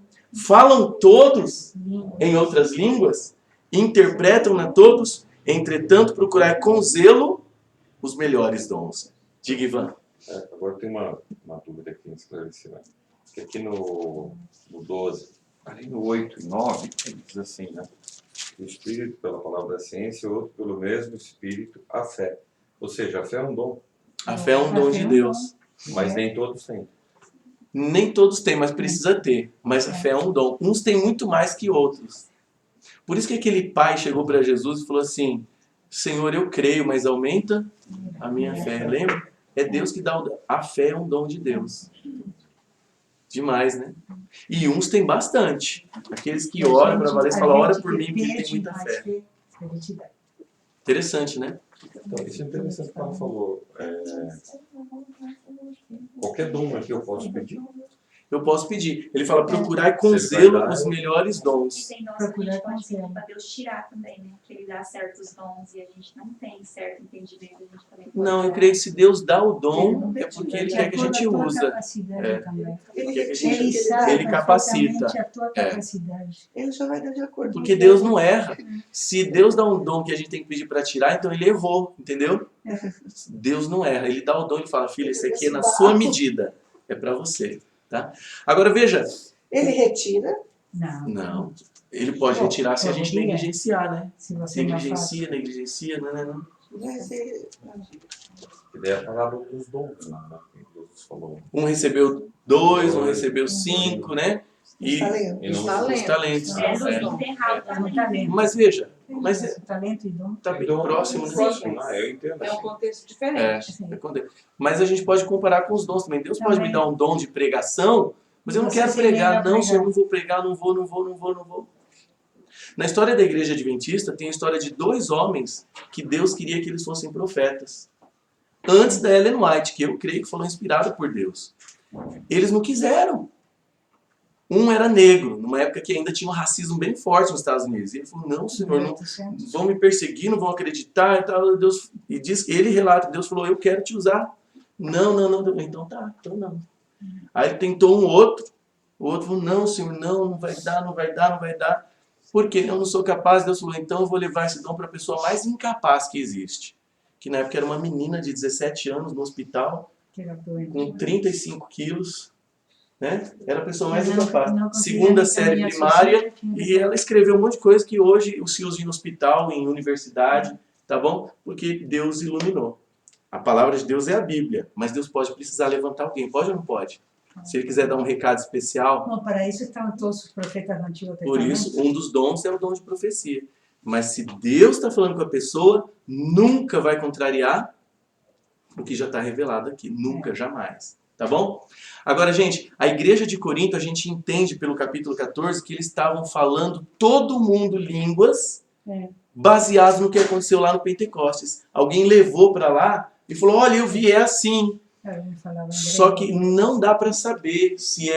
Falam todos em outras línguas? Interpretam-na todos? Entretanto, procurai com zelo os melhores dons. Diga, Ivan. Agora tem uma dúvida aqui em esclarecimento. Que aqui no 12, ali no 8 e 9, ele diz assim, né? O Espírito pela palavra da ciência, o outro pelo mesmo Espírito, a fé. Ou seja, a fé é um dom, A fé é um dom de Deus. mas nem todos têm. Nem todos têm, mas precisa ter. Mas a fé é um dom. Uns têm muito mais que outros. Por isso que aquele pai chegou para Jesus e falou assim, Senhor, eu creio, mas aumenta a minha fé. Lembra? É Deus que dá o dom. A fé é um dom de Deus. Demais, né? E uns têm bastante. Aqueles que oram para valer, falam, ora por mim, porque ele tem muita fé. Interessante, né? Então, isso é interessante que ela falou. Qualquer dom aqui eu posso pedir. Eu posso pedir. Ele fala, procurai com Se ele zelo vai dar, os melhores E dons. tem dons que a gente pode pedir para Deus tirar também, né? Que ele dá certos dons e a gente não tem certo entendimento, a gente também pode Não, eu dar. creio que se Deus dá o dom, é porque Ele quer que a gente usa. Ele Quer que a gente- Ele sabe Ele capacita. perfeitamente a tua capacidade. Ele já vai dar de acordo Porque com Deus Deus. não erra. Se Deus dá um dom que a gente tem que pedir para tirar, então Ele errou, entendeu? Deus não erra. Ele dá o dom e fala, filha, esse aqui é na sua medida. É para você. Tá? Agora veja. Ele retira. Não. Ele pode retirar se a gente Poderia. negligenciar, né? Se você não faz. Negligencia, não. Mas ele, Que daí é a palavra dos dons, né? Que Jesus falou. Um recebeu 2, um recebeu 5, né? E talento. E não- os talentos. É, dos É. dons errados É um também. talento. Mas veja, mas Esse talento e dom. tá bem Então, próximo, né? próximo, né? Eu entendo É um assim. contexto É, diferente. é com Deus. Mas a gente pode comparar com os dons também. Deus pode me Também. dar um dom de pregação, mas eu não Você quero se pregar. nega a Não, Senhor, pregar. não vou pregar, não vou. Na história da igreja adventista, tem a história de 2 homens que Deus queria que eles fossem profetas. Antes da Ellen White, que eu creio que foram inspirados por Deus. Eles não quiseram. Um era negro, numa época que ainda tinha um racismo bem forte nos Estados Unidos. E ele falou, não, Senhor, não vão me perseguir, não vão acreditar e tal. Deus, e diz, ele relata, Deus falou, eu quero te usar. Não. Então tá, então não. Aí ele tentou um outro, o outro falou, não, Senhor, não vai dar. Porque eu não sou capaz. Deus falou, então eu vou levar esse dom para a pessoa mais incapaz que existe. Que na época era uma menina de 17 anos no hospital, Que era doente. com 35 quilos, né? Era a pessoa mais Não incapaz. conseguia Segunda nem série caminhar primária, sozinha, tinha e ela escreveu um monte de coisa que hoje os filhos no hospital, em universidade, tá bom? Porque Deus iluminou. A palavra de Deus é a Bíblia, mas Deus pode precisar levantar alguém. Pode ou não pode? Se ele quiser dar um recado especial, Bom, para isso estavam todos os profetas do Antigo por Testamento. isso, um dos dons é o dom de profecia. Mas se Deus está falando com a pessoa, nunca vai contrariar o que já está revelado aqui. Nunca, jamais. Tá bom? Agora, gente, a igreja de Corinto, a gente entende pelo capítulo 14 que eles estavam falando todo mundo línguas baseado no que aconteceu lá no Pentecostes. Alguém levou para lá e falou, olha, eu vi, é assim. Só que não dá para saber se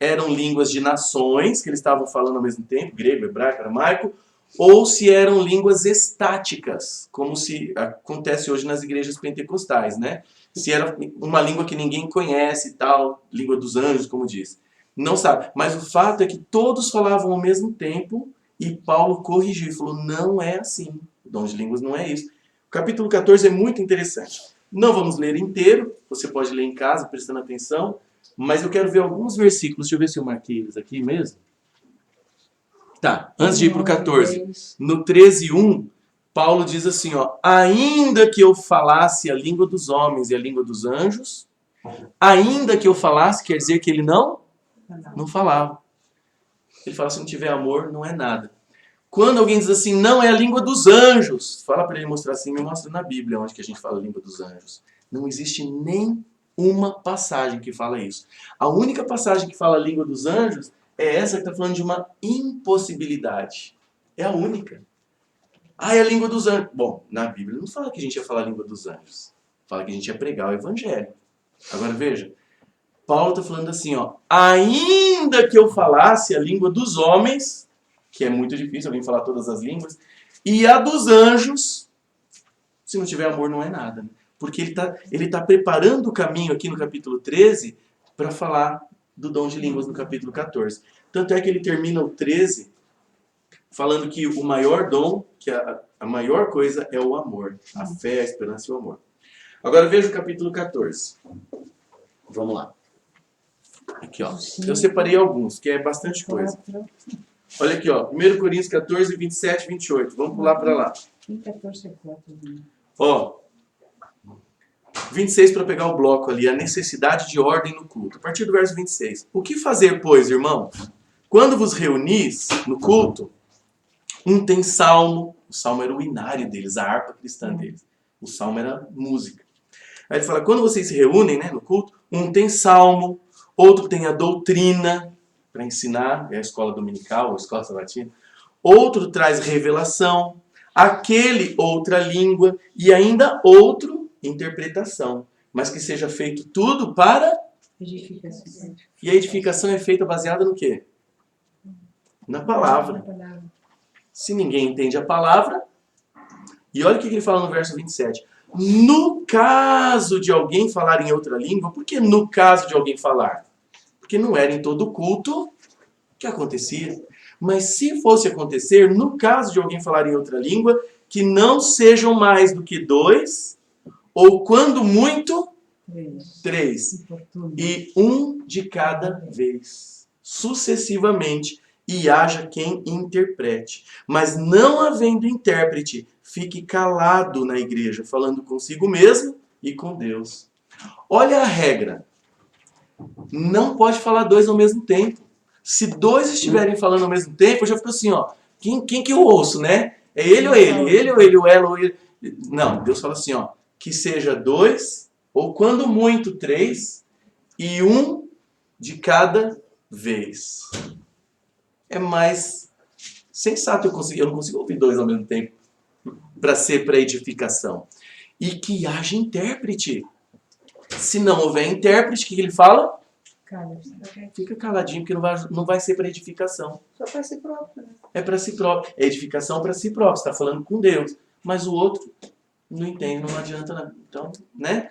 eram línguas de nações, que eles estavam falando ao mesmo tempo, grego, hebraico, aramaico, ou se eram línguas estáticas, como se acontece hoje nas igrejas pentecostais, né? Se era uma língua que ninguém conhece e tal, língua dos anjos, como diz. Não sabe. Mas o fato é que todos falavam ao mesmo tempo e Paulo corrigiu e falou, não é assim. O dom de línguas não é isso. O capítulo 14 é muito interessante. Não vamos ler inteiro, você pode ler em casa, prestando atenção, mas eu quero ver alguns versículos. Deixa eu ver se eu marquei eles aqui mesmo. Tá, antes de ir para o 14. No 13:1, Paulo diz assim, ó, ainda que eu falasse a língua dos homens e a língua dos anjos, ainda que eu falasse, quer dizer que ele não falava. Ele fala, se não tiver amor, não é nada. Quando alguém diz assim, não é a língua dos anjos, fala para ele mostrar assim, me mostra na Bíblia onde que a gente fala a língua dos anjos. Não existe nem uma passagem que fala isso. A única passagem que fala a língua dos anjos é essa que está falando de uma impossibilidade. É a única. Ah, é a língua dos anjos. Bom, na Bíblia não fala que a gente ia falar a língua dos anjos. Fala que a gente ia pregar o evangelho. Agora veja, Paulo está falando assim, ó, ainda que eu falasse a língua dos homens, que é muito difícil alguém falar todas as línguas, e a dos anjos, se não tiver amor não é nada. Porque ele tá preparando o caminho aqui no capítulo 13 para falar do dom de línguas no capítulo 14. Tanto é que ele termina o 13 falando que o maior dom, que a maior coisa é o amor. A fé, a esperança e o amor. Agora veja o capítulo 14. Vamos lá. Aqui, ó. Eu separei alguns, que é bastante coisa. Olha aqui, ó. 1 Coríntios 14, 27 e 28. Vamos pular para lá. 14, 4. Ó. 26 para pegar o bloco ali. A necessidade de ordem no culto. A partir do verso 26. O que fazer, pois, irmão? Quando vos reunis no culto, um tem salmo. O salmo era o inário deles, a harpa cristã deles. O salmo era música. Aí ele fala, quando vocês se reúnem, né, no culto, um tem salmo, outro tem a doutrina, para ensinar, é a escola dominical, a escola sabatina. Outro traz revelação, aquele outra língua e ainda outro interpretação. Mas que seja feito tudo para Edificação. E a edificação é feita baseada no quê? Na palavra. Se ninguém entende a palavra, e olha o que ele fala no verso 27. No caso de alguém falar em outra língua, por que no caso de alguém falar? Porque não era em todo culto que acontecia. Mas se fosse acontecer, no caso de alguém falar em outra língua, que não sejam mais do que 2, ou quando muito, 3. E um de cada vez, sucessivamente, e haja quem interprete. Mas não havendo intérprete, fique calado na igreja, falando consigo mesmo e com Deus. Olha a regra. Não pode falar 2 ao mesmo tempo. Se 2 estiverem falando ao mesmo tempo, eu já fico assim, ó. Quem que eu ouço, né? É ele ou ele? Ele ou ele? Ou ela ou ele? Não, Deus fala assim, ó. Que seja 2, ou quando muito 3, e um de cada vez. É mais sensato eu não consigo ouvir 2 ao mesmo tempo para ser para edificação. E que haja intérprete. Se não houver intérprete, o que ele fala? Fica caladinho, porque não vai ser para edificação. Só para si próprio, né? É para si próprio. É edificação para si próprio. Você está falando com Deus. Mas o outro não entende, não adianta nada. Então, né?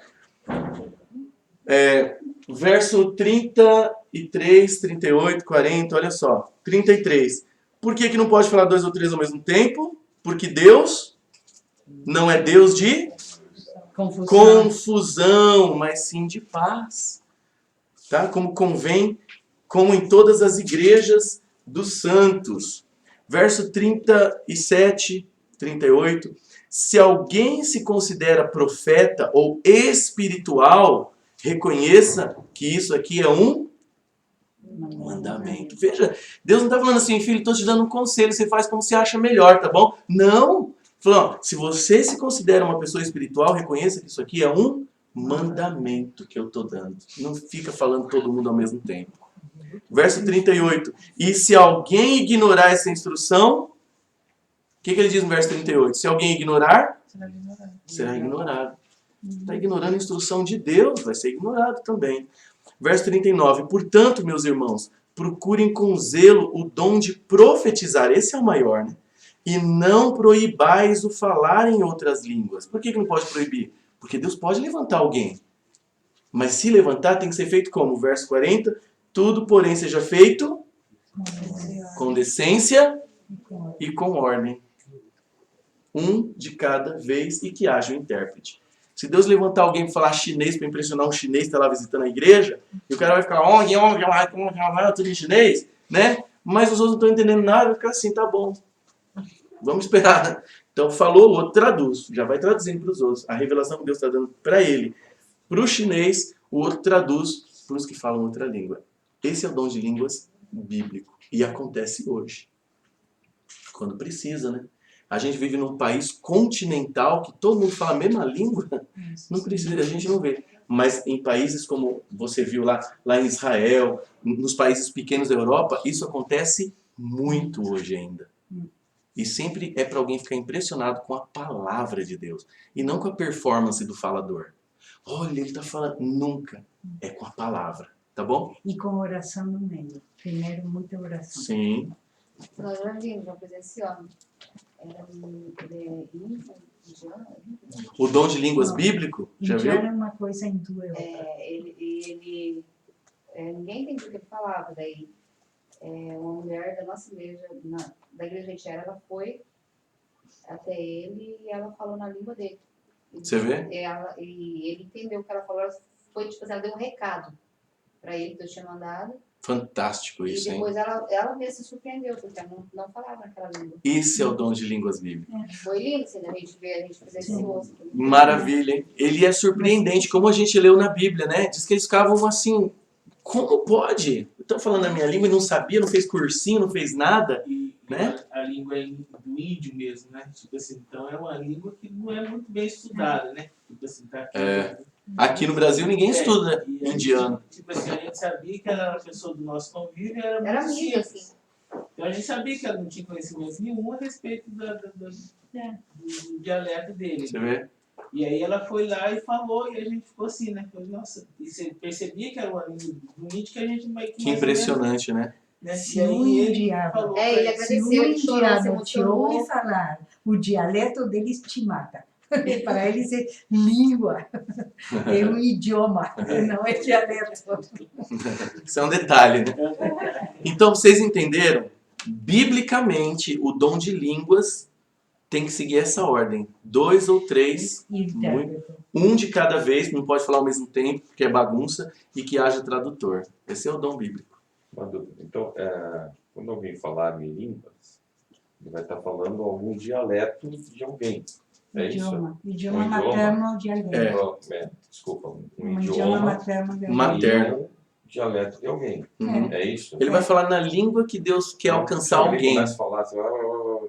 Verso 33, 38, 40, olha só. 33. Por que não pode falar 2 ou 3 ao mesmo tempo? Porque Deus não é Deus de confusão, mas sim de paz. Tá? Como convém, como em todas as igrejas dos santos. Verso 37, 38. Se alguém se considera profeta ou espiritual, reconheça que isso aqui é um Mandamento. Veja, Deus não está falando assim, filho, estou te dando um conselho, você faz como você acha melhor, tá bom? Não! Falando, se você se considera uma pessoa espiritual, reconheça que isso aqui é um mandamento que eu estou dando. Não fica falando todo mundo ao mesmo tempo. Verso 38. E se alguém ignorar essa instrução, o que ele diz no verso 38? Se alguém ignorar, será ignorado. Está ignorando a instrução de Deus, vai ser ignorado também. Verso 39. Portanto, meus irmãos, procurem com zelo o dom de profetizar. Esse é o maior, né? E não proibais o falar em outras línguas. Por que não pode proibir? Porque Deus pode levantar alguém. Mas se levantar, tem que ser feito como? Verso 40. Tudo, porém, seja feito com decência e com ordem. Um de cada vez e que haja um intérprete. Se Deus levantar alguém para falar chinês, para impressionar um chinês que está lá visitando a igreja, e o cara vai ficar tudo em chinês, né? Mas os outros não estão entendendo nada, vai ficar assim, tá bom. Vamos esperar. Então falou, o outro traduz. Já vai traduzindo para os outros. A revelação que Deus está dando para ele, para o chinês, o outro traduz para os que falam outra língua. Esse é o dom de línguas bíblico. E acontece hoje. Quando precisa, né? A gente vive num país continental que todo mundo fala a mesma língua. Não precisa, a gente não vê. Mas em países como você viu lá em Israel, nos países pequenos da Europa, isso acontece muito hoje ainda. E sempre é para alguém ficar impressionado com a palavra de Deus. E não com a performance do falador. Olha, ele está falando. Nunca. É com a palavra. Tá bom? E com oração no meio. Primeiro, muita oração. Sim. Nós já vimos, já presenciamos. Era indiano. O dom de línguas bíblico, já viu? Indiano é uma coisa hindu. Ninguém entendia o que ele falava. Daí, uma mulher da nossa igreja, da igreja que a gente era, ela foi até ele e ela falou na língua dele. Você vê? E ele entendeu o que ela falou. Foi tipo assim, ela deu um recado para ele que Deus tinha mandado. Fantástico isso, E hein? depois ela mesma se surpreendeu, porque ela não falava naquela língua. Esse é o dom de línguas bíblicas. Foi lindo, assim, a gente presenciou. Assim, Maravilha, hein? Ele é surpreendente, como a gente leu na Bíblia, né? Diz que eles ficavam assim, como pode? Eu tô falando a minha língua e não sabia, não fez cursinho, não fez nada, né? A língua é do índio mesmo, né? Tipo assim, então é uma língua que não é muito bem estudada, né? Tipo assim, tá aqui, Aqui no Brasil ninguém estuda e indiano. Tipo assim, a gente sabia que ela era uma pessoa do nosso convívio, era muito amiga, simples. assim. Então a gente sabia que ela não tinha conhecimento nenhum a respeito do dialeto dele. Você vê? E aí ela foi lá e falou, e a gente ficou assim, né? Falei, nossa, e você percebia que era uma língua bonita que a gente vai... Que impressionante, né? Se um indiano, ele se um agradeceu, ele chorou, se indiano te emocionou. ouve falar, o dialeto deles te mata. Para eles é língua, é um idioma, não é dialeto. Isso é um detalhe, né? Então, vocês entenderam? Biblicamente, o dom de línguas tem que seguir essa ordem. 2 ou 3, um de cada vez, não pode falar ao mesmo tempo, porque é bagunça, e que haja tradutor. Esse é o dom bíblico. Uma dúvida. Então, quando alguém falar em línguas, ele vai estar falando algum dialeto de alguém. É Idioma. isso? Idioma materno de alguém. Desculpa, Um idioma materno de alguém. Materno. um dialeto de alguém. Uhum. É isso? Ele vai falar na língua que Deus quer alcançar Ele alguém. começa a falar assim,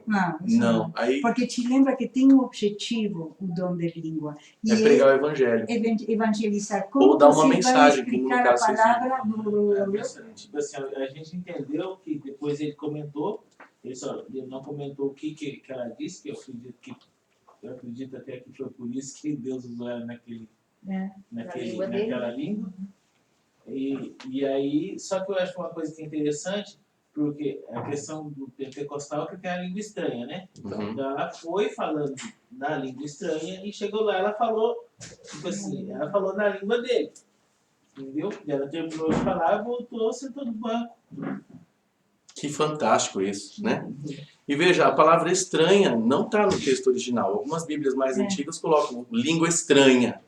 Não, isso Não, aí Porque te lembra que tem um objetivo, o dom de língua. E é pregar o evangelho. evangelizar. Como Ou dar uma você vai mensagem, como no explicar caso a palavra? Tipo assim, a gente entendeu que depois ele comentou, ele não comentou o que ela disse, que eu acredito até que foi por isso que Deus usou ela naquela língua. E aí, só que eu acho uma coisa que é interessante, porque a questão do pentecostal é que tem a língua estranha, né? Uhum. Então ela foi falando na língua estranha e chegou lá, ela falou, tipo assim, ela falou na língua dele. Entendeu? E ela terminou de falar e voltou, sentou no banco. Que fantástico isso, né? E veja, a palavra estranha não está no texto original. Algumas bíblias mais antigas colocam língua estranha.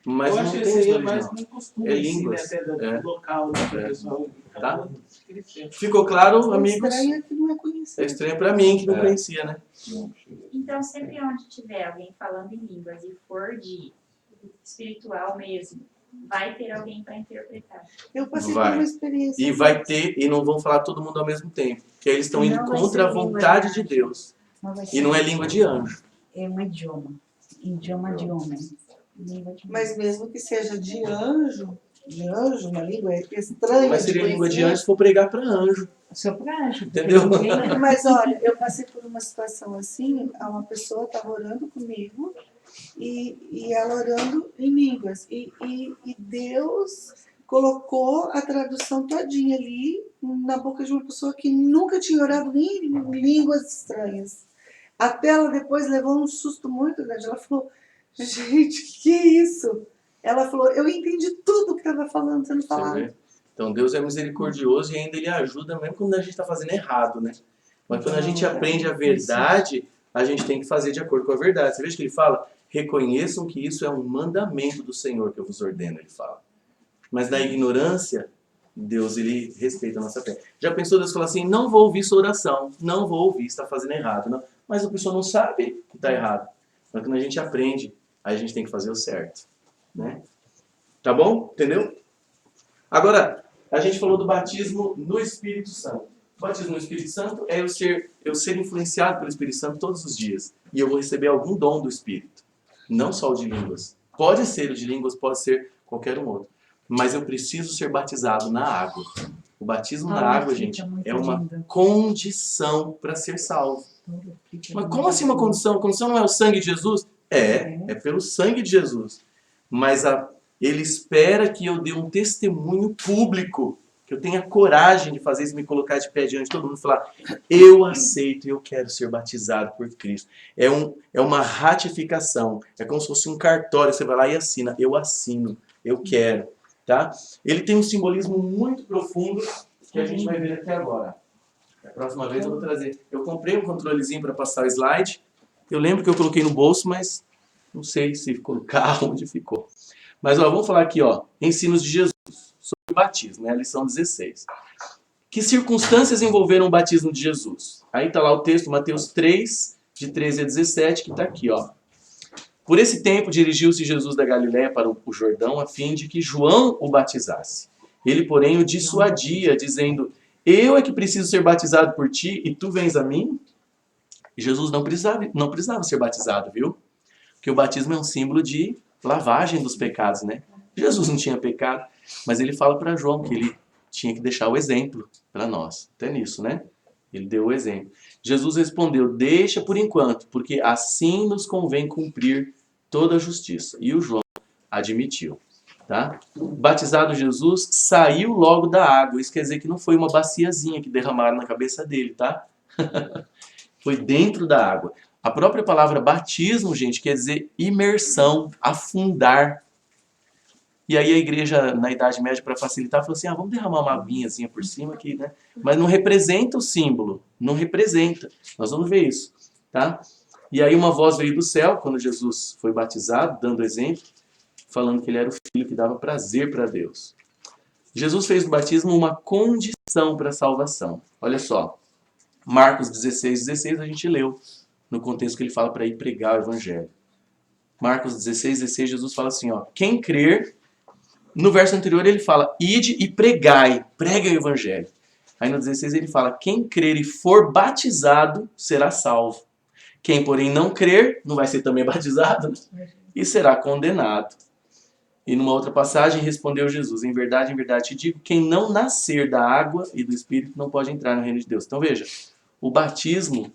Mas eu não acho que tem esse aí no é mais original. um costume, É assim, línguas. né? Até do local, né? Que o pessoal... Tá? Ficou claro, amigos? Estranho que não é conhecido. É estranho para mim, que não conhecia, né? Então, sempre onde tiver alguém falando em línguas e for de espiritual mesmo, vai ter alguém para interpretar. Eu passei Vai. por uma experiência. E vai ter, e não vão falar todo mundo ao mesmo tempo. Porque eles estão indo Não vai contra a ser língua vontade de de anjo. Deus. Não vai E ser. não é língua de anjo. É um idioma. Idioma de homem. Língua de Mas mesmo que seja de anjo, uma língua estranha. Mas seria de língua de conhecer. anjo se for pregar para anjo. Só pra anjo. Entendeu? Mas olha, eu passei por uma situação assim, uma pessoa estava orando comigo e ela orando em línguas. E Deus colocou a tradução todinha ali na boca de uma pessoa que nunca tinha orado nem em línguas estranhas. Até ela depois levou um susto muito grande. Ela falou, gente, que isso? Ela falou, eu entendi tudo que estava falando, sendo Você falado. vê? Então Deus é misericordioso e ainda Ele ajuda mesmo quando a gente está fazendo errado, né? Mas quando a gente aprende a verdade, a gente tem que fazer de acordo com a verdade. Você veja que Ele fala, reconheçam que isso é um mandamento do Senhor que eu vos ordeno, Ele fala. Mas na ignorância, Deus, Ele respeita a nossa fé. Já pensou Deus falar assim, não vou ouvir sua oração, não vou ouvir, está fazendo errado. Não. Mas a pessoa não sabe que está errado. Mas quando a gente aprende, aí a gente tem que fazer o certo. Né? Tá bom? Entendeu? Agora, a gente falou do batismo no Espírito Santo. O batismo no Espírito Santo é eu ser influenciado pelo Espírito Santo todos os dias. E eu vou receber algum dom do Espírito. Não só o de línguas. Pode ser o de línguas, pode ser qualquer um outro. Mas eu preciso ser batizado na água. O batismo na água, gente, é uma condição para ser salvo. Mas como assim uma condição? A condição não é o sangue de Jesus? É pelo sangue de Jesus. Mas Ele espera que eu dê um testemunho público, que eu tenha coragem de fazer isso, me colocar de pé diante de todo mundo e falar, eu aceito e eu quero ser batizado por Cristo. É uma ratificação, é como se fosse um cartório, você vai lá e assina, eu assino, eu quero. Tá? Ele tem um simbolismo muito profundo que a gente vai ver aqui agora. A próxima vez eu vou trazer. Eu comprei um controlezinho para passar o slide. Eu lembro que eu coloquei no bolso, mas não sei se ficou no carro, onde ficou. Mas vamos falar aqui, ensinos de Jesus sobre o batismo, a lição 16. Que circunstâncias envolveram o batismo de Jesus? Aí está lá o texto, Mateus 3, de 13 a 17, que está aqui. Por esse tempo dirigiu-se Jesus da Galiléia para o Jordão, a fim de que João o batizasse. Ele, porém, o dissuadia, dizendo, eu é que preciso ser batizado por ti, e tu vens a mim? E Jesus não precisava ser batizado, viu? Porque o batismo é um símbolo de lavagem dos pecados, né? Jesus não tinha pecado, mas ele fala para João que ele tinha que deixar o exemplo para nós. Até nisso, né? Ele deu o exemplo. Jesus respondeu, deixa por enquanto, porque assim nos convém cumprir toda a justiça. E o João admitiu. Tá? Batizado Jesus saiu logo da água. Isso quer dizer que não foi uma baciazinha que derramaram na cabeça dele, tá? Foi dentro da água. A própria palavra batismo, gente, quer dizer imersão, afundar. E aí a igreja, na Idade Média, para facilitar, falou assim, vamos derramar uma aguinhazinha por cima aqui, né? Mas não representa o símbolo, não representa. Nós vamos ver isso, tá? E aí uma voz veio do céu, quando Jesus foi batizado, dando exemplo, falando que ele era o filho que dava prazer para Deus. Jesus fez do batismo uma condição para a salvação. Olha só, Marcos 16 a gente leu, no contexto que ele fala para ir pregar o evangelho. Marcos 16, Jesus fala assim, quem crer... No verso anterior ele fala, ide e pregai, prega o evangelho. Aí no 16 ele fala, quem crer e for batizado será salvo. Quem, porém, não crer, não vai ser também batizado, né? E será condenado. E numa outra passagem respondeu Jesus, em verdade te digo, quem não nascer da água e do Espírito não pode entrar no reino de Deus. Então veja, o batismo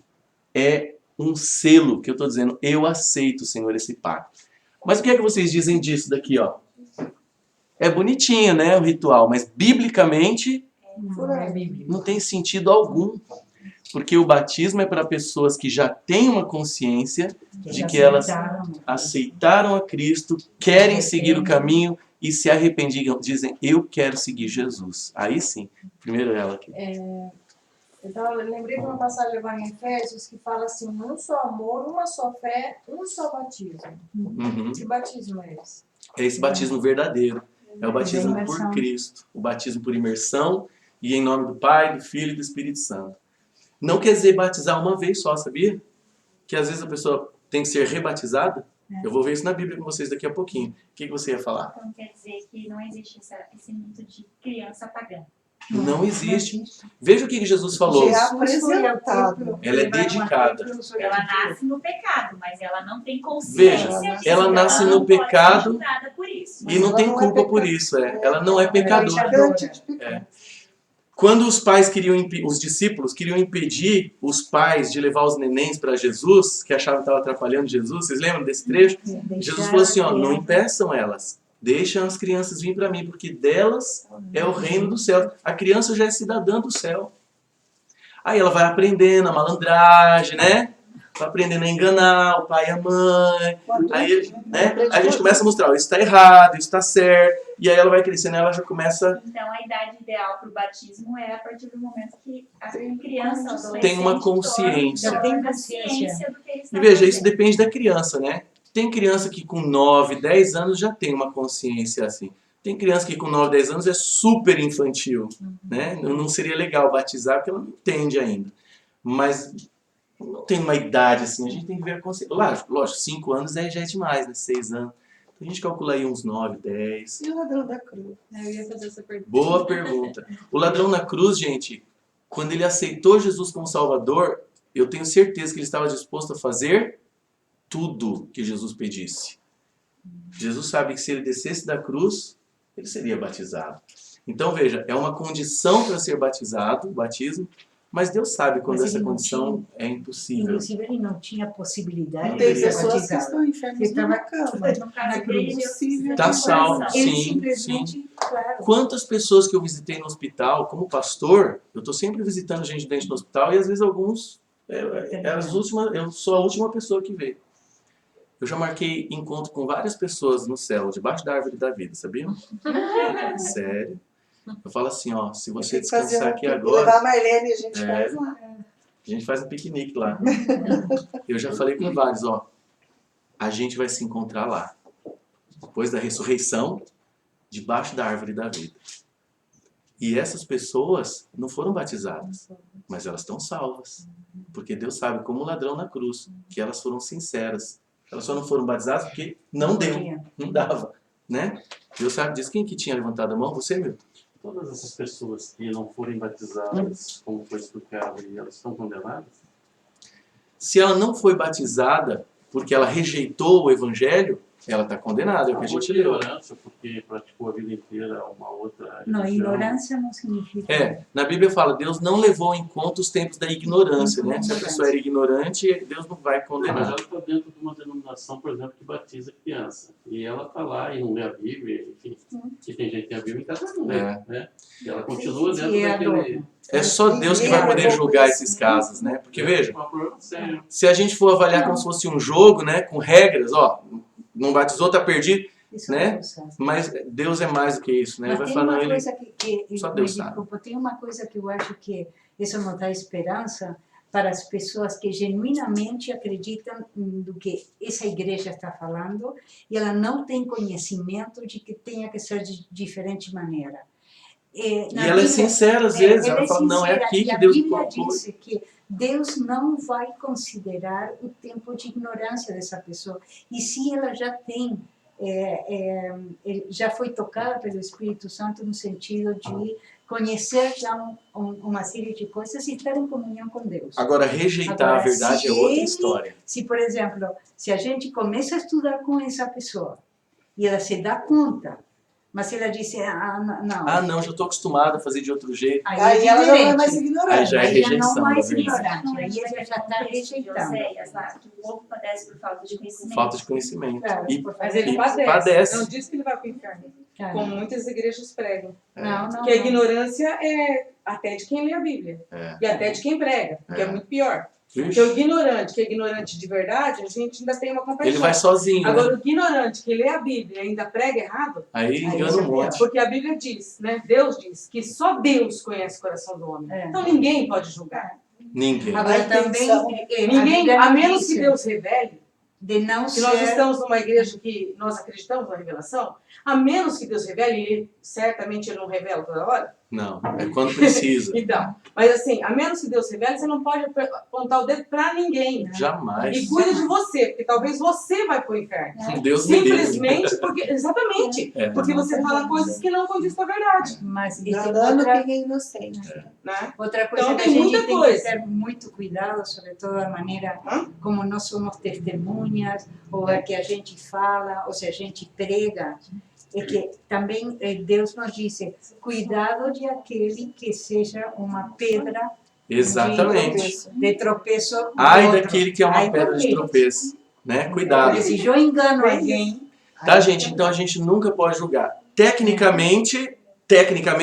é um selo que eu estou dizendo, eu aceito, Senhor, esse pacto. Mas o que é que vocês dizem disso daqui, É bonitinho, né, o ritual, mas biblicamente não tem sentido algum. Porque o batismo é para pessoas que já têm uma consciência de que elas aceitaram a Cristo, querem seguir o caminho e se arrependiam, dizem, eu quero seguir Jesus. Aí sim, primeiro ela aqui. Então, eu lembrei de uma passagem agora em Efésios que fala assim, um só amor, uma só fé, um só batismo. Uhum. Que batismo é esse? É esse batismo verdadeiro. É o batismo por Cristo. O batismo por imersão e em nome do Pai, do Filho e do Espírito Santo. Não quer dizer batizar uma vez só, sabia? Que às vezes a pessoa tem que ser rebatizada. Eu vou ver isso na Bíblia com vocês daqui a pouquinho. O que você ia falar? Então quer dizer que não existe esse mito de criança pagã. Não existe. Veja o que Jesus falou. De apresentado. Ela é dedicada. Ela nasce no pecado, mas ela não tem consciência Veja, disso. ela nasce no não pode ser pecado julgada por isso. e não tem culpa por isso. Ela não é pecadora. Quando os pais os discípulos queriam impedir os pais de levar os nenéns para Jesus, que achavam que estava atrapalhando Jesus, vocês lembram desse trecho? Jesus falou assim, ó, não impeçam elas, deixam as crianças vir para mim, porque delas é o reino do céu. A criança já é cidadã do céu. Aí ela vai aprendendo a malandragem, né? Vai aprendendo a enganar o pai e a mãe. Aí, né? Aí a gente começa a mostrar, ó, isso está errado, isso está certo. E aí ela vai crescendo, ela já começa... Então a idade ideal para o batismo é a partir do momento que a criança, adolescente, tem uma consciência. torna consciência do que ele está E veja, isso fazendo. depende da criança, né? Tem criança que com 9, 10 anos já tem uma consciência assim. Tem criança que com 9, 10 anos é super infantil, né? Não seria legal batizar porque ela não entende ainda. Mas não tem uma idade assim, a gente tem que ver a consciência. Lógico, 5 anos já é demais, né? 6 anos. Então a gente calcula aí uns 9, 10. E o ladrão da cruz? Eu ia fazer essa pergunta. Boa pergunta. O ladrão na cruz, gente, quando ele aceitou Jesus como Salvador, eu tenho certeza que ele estava disposto a fazer tudo que Jesus pedisse. Jesus sabe que se ele descesse da cruz, ele seria batizado. Então veja, é uma condição para ser batizado, o batismo, mas Deus sabe quando Mas essa ele não condição é impossível. Inclusive, ele não tinha possibilidade Tem de ser pessoas que batizado. estão enfermas Ele na estava cama. No caso na dele, cruz. Deus precisa Tá de salvo, coração. Ele sim, simplesmente, claro. Quantas pessoas que eu visitei no hospital, como pastor, eu estou sempre visitando gente doente no hospital e às vezes alguns, eu sou a última pessoa que vê. Eu já marquei encontro com várias pessoas no céu, debaixo da árvore da vida, sabia? Sério. Eu falo assim, ó, se você Tem que fazer descansar um aqui piquenique. agora, Levar a Marlene e a gente É. faz lá. a gente faz um piquenique lá. Eu já falei com vários, ó, a gente vai se encontrar lá, depois da ressurreição, debaixo da árvore da vida. E essas pessoas não foram batizadas, mas elas estão salvas. Porque Deus sabe, como o ladrão na cruz, que elas foram sinceras. Elas só não foram batizadas porque não deu, não dava, né? Deus sabe disso. Quem que tinha levantado a mão? Você, meu? Todas essas pessoas que não forem batizadas, como foi explicado, e elas estão condenadas? Se ela não foi batizada porque ela rejeitou o evangelho, ela está condenada, é o que a gente leu. Ignorância, porque praticou a vida inteira uma outra Não, religião. ignorância não significa... Na Bíblia fala, Deus não levou em conta os tempos da ignorância, né? Se a pessoa era ignorante, Deus não vai Mas condenar. ela está dentro de uma denominação, por exemplo, que batiza criança. E ela está lá e não lê a Bíblia, enfim. E tem gente que tem a Bíblia em casa não lê, né? E ela continua Sim, dentro é daquele... É só Deus que vai poder julgar esses casos, né? Porque veja, Um problema sério. se a gente for avaliar como se fosse um jogo, né? Com regras, ó, não batizou, tá perdido, Isso né? Deus sabe. Mas Deus é mais do que isso, né? Ele Mas vai tem falar, uma ele... coisa que só Deus me sabe. desculpa, tem uma coisa que eu acho que isso não dá esperança para as pessoas que genuinamente acreditam do que essa igreja está falando e ela não tem conhecimento de que tenha que ser de diferente maneira. E ela é sincera às vezes, ela fala, não, é aqui que Deus me colocou. disse que Deus não vai considerar o tempo de ignorância dessa pessoa. E se ela já tem, já foi tocada pelo Espírito Santo no sentido de conhecer já uma série de coisas e estar em comunhão com Deus. Agora, rejeitar Agora, a verdade se é outra ele- história. Se, por exemplo, se a gente começa a estudar com essa pessoa e ela se dá conta, mas se ela disse, não, Ah, não, já estou acostumado a fazer de outro jeito. Aí é ela já não é diferente. mais ignorante. Aí já é Aí já rejeição não mais da verdade. ignorante, aí ela já está rejeitando. Oséias lá, que o povo padece por falta de conhecimento. Falta de conhecimento. Claro, E por Mas favor. ele padece. padece. Não diz que ele vai para o inferno. Claro. Como muitas igrejas pregam. Não, Porque a não. ignorância é até de quem lê a Bíblia. É. E até de quem prega, que é muito pior. Porque Vixe, o ignorante, que é ignorante de verdade, a gente ainda tem uma compaixão. ele vai sozinho, né? Agora, o ignorante que lê a Bíblia e ainda prega errado, Aí engana já um monte. porque a Bíblia diz, né? Deus diz que só Deus conhece o coração do homem. É. Então ninguém pode julgar. Ninguém. Agora A também, intenção- Ninguém, a menos que Deus revele, de não se nós ser... estamos numa igreja que nós acreditamos na revelação, a menos que Deus revele, e certamente Ele não revela toda hora, Não, é quando precisa. Então, mas assim, a menos que Deus revele, você não pode apontar o dedo pra ninguém. Né? Jamais. E cuida de você, porque talvez você vai pro inferno. Deus me livre. Simplesmente porque, exatamente, porque você fala coisas que não condiz com a verdade. Mas Enganando quem é inocente. Né? outra coisa Então, que a tem gente muita tem coisa. que ter muito cuidado, sobretudo a maneira como nós somos testemunhas, ou a que a gente fala, ou se a gente prega, é que também Deus nos disse, cuidado de aquele que seja uma pedra Exatamente. de tropeço do Ai outro. daquele que é uma Ai pedra de daquele. tropeço. Né? Cuidado. Porque se eu engano alguém... Tá, gente? Então a gente nunca pode julgar. Tecnicamente,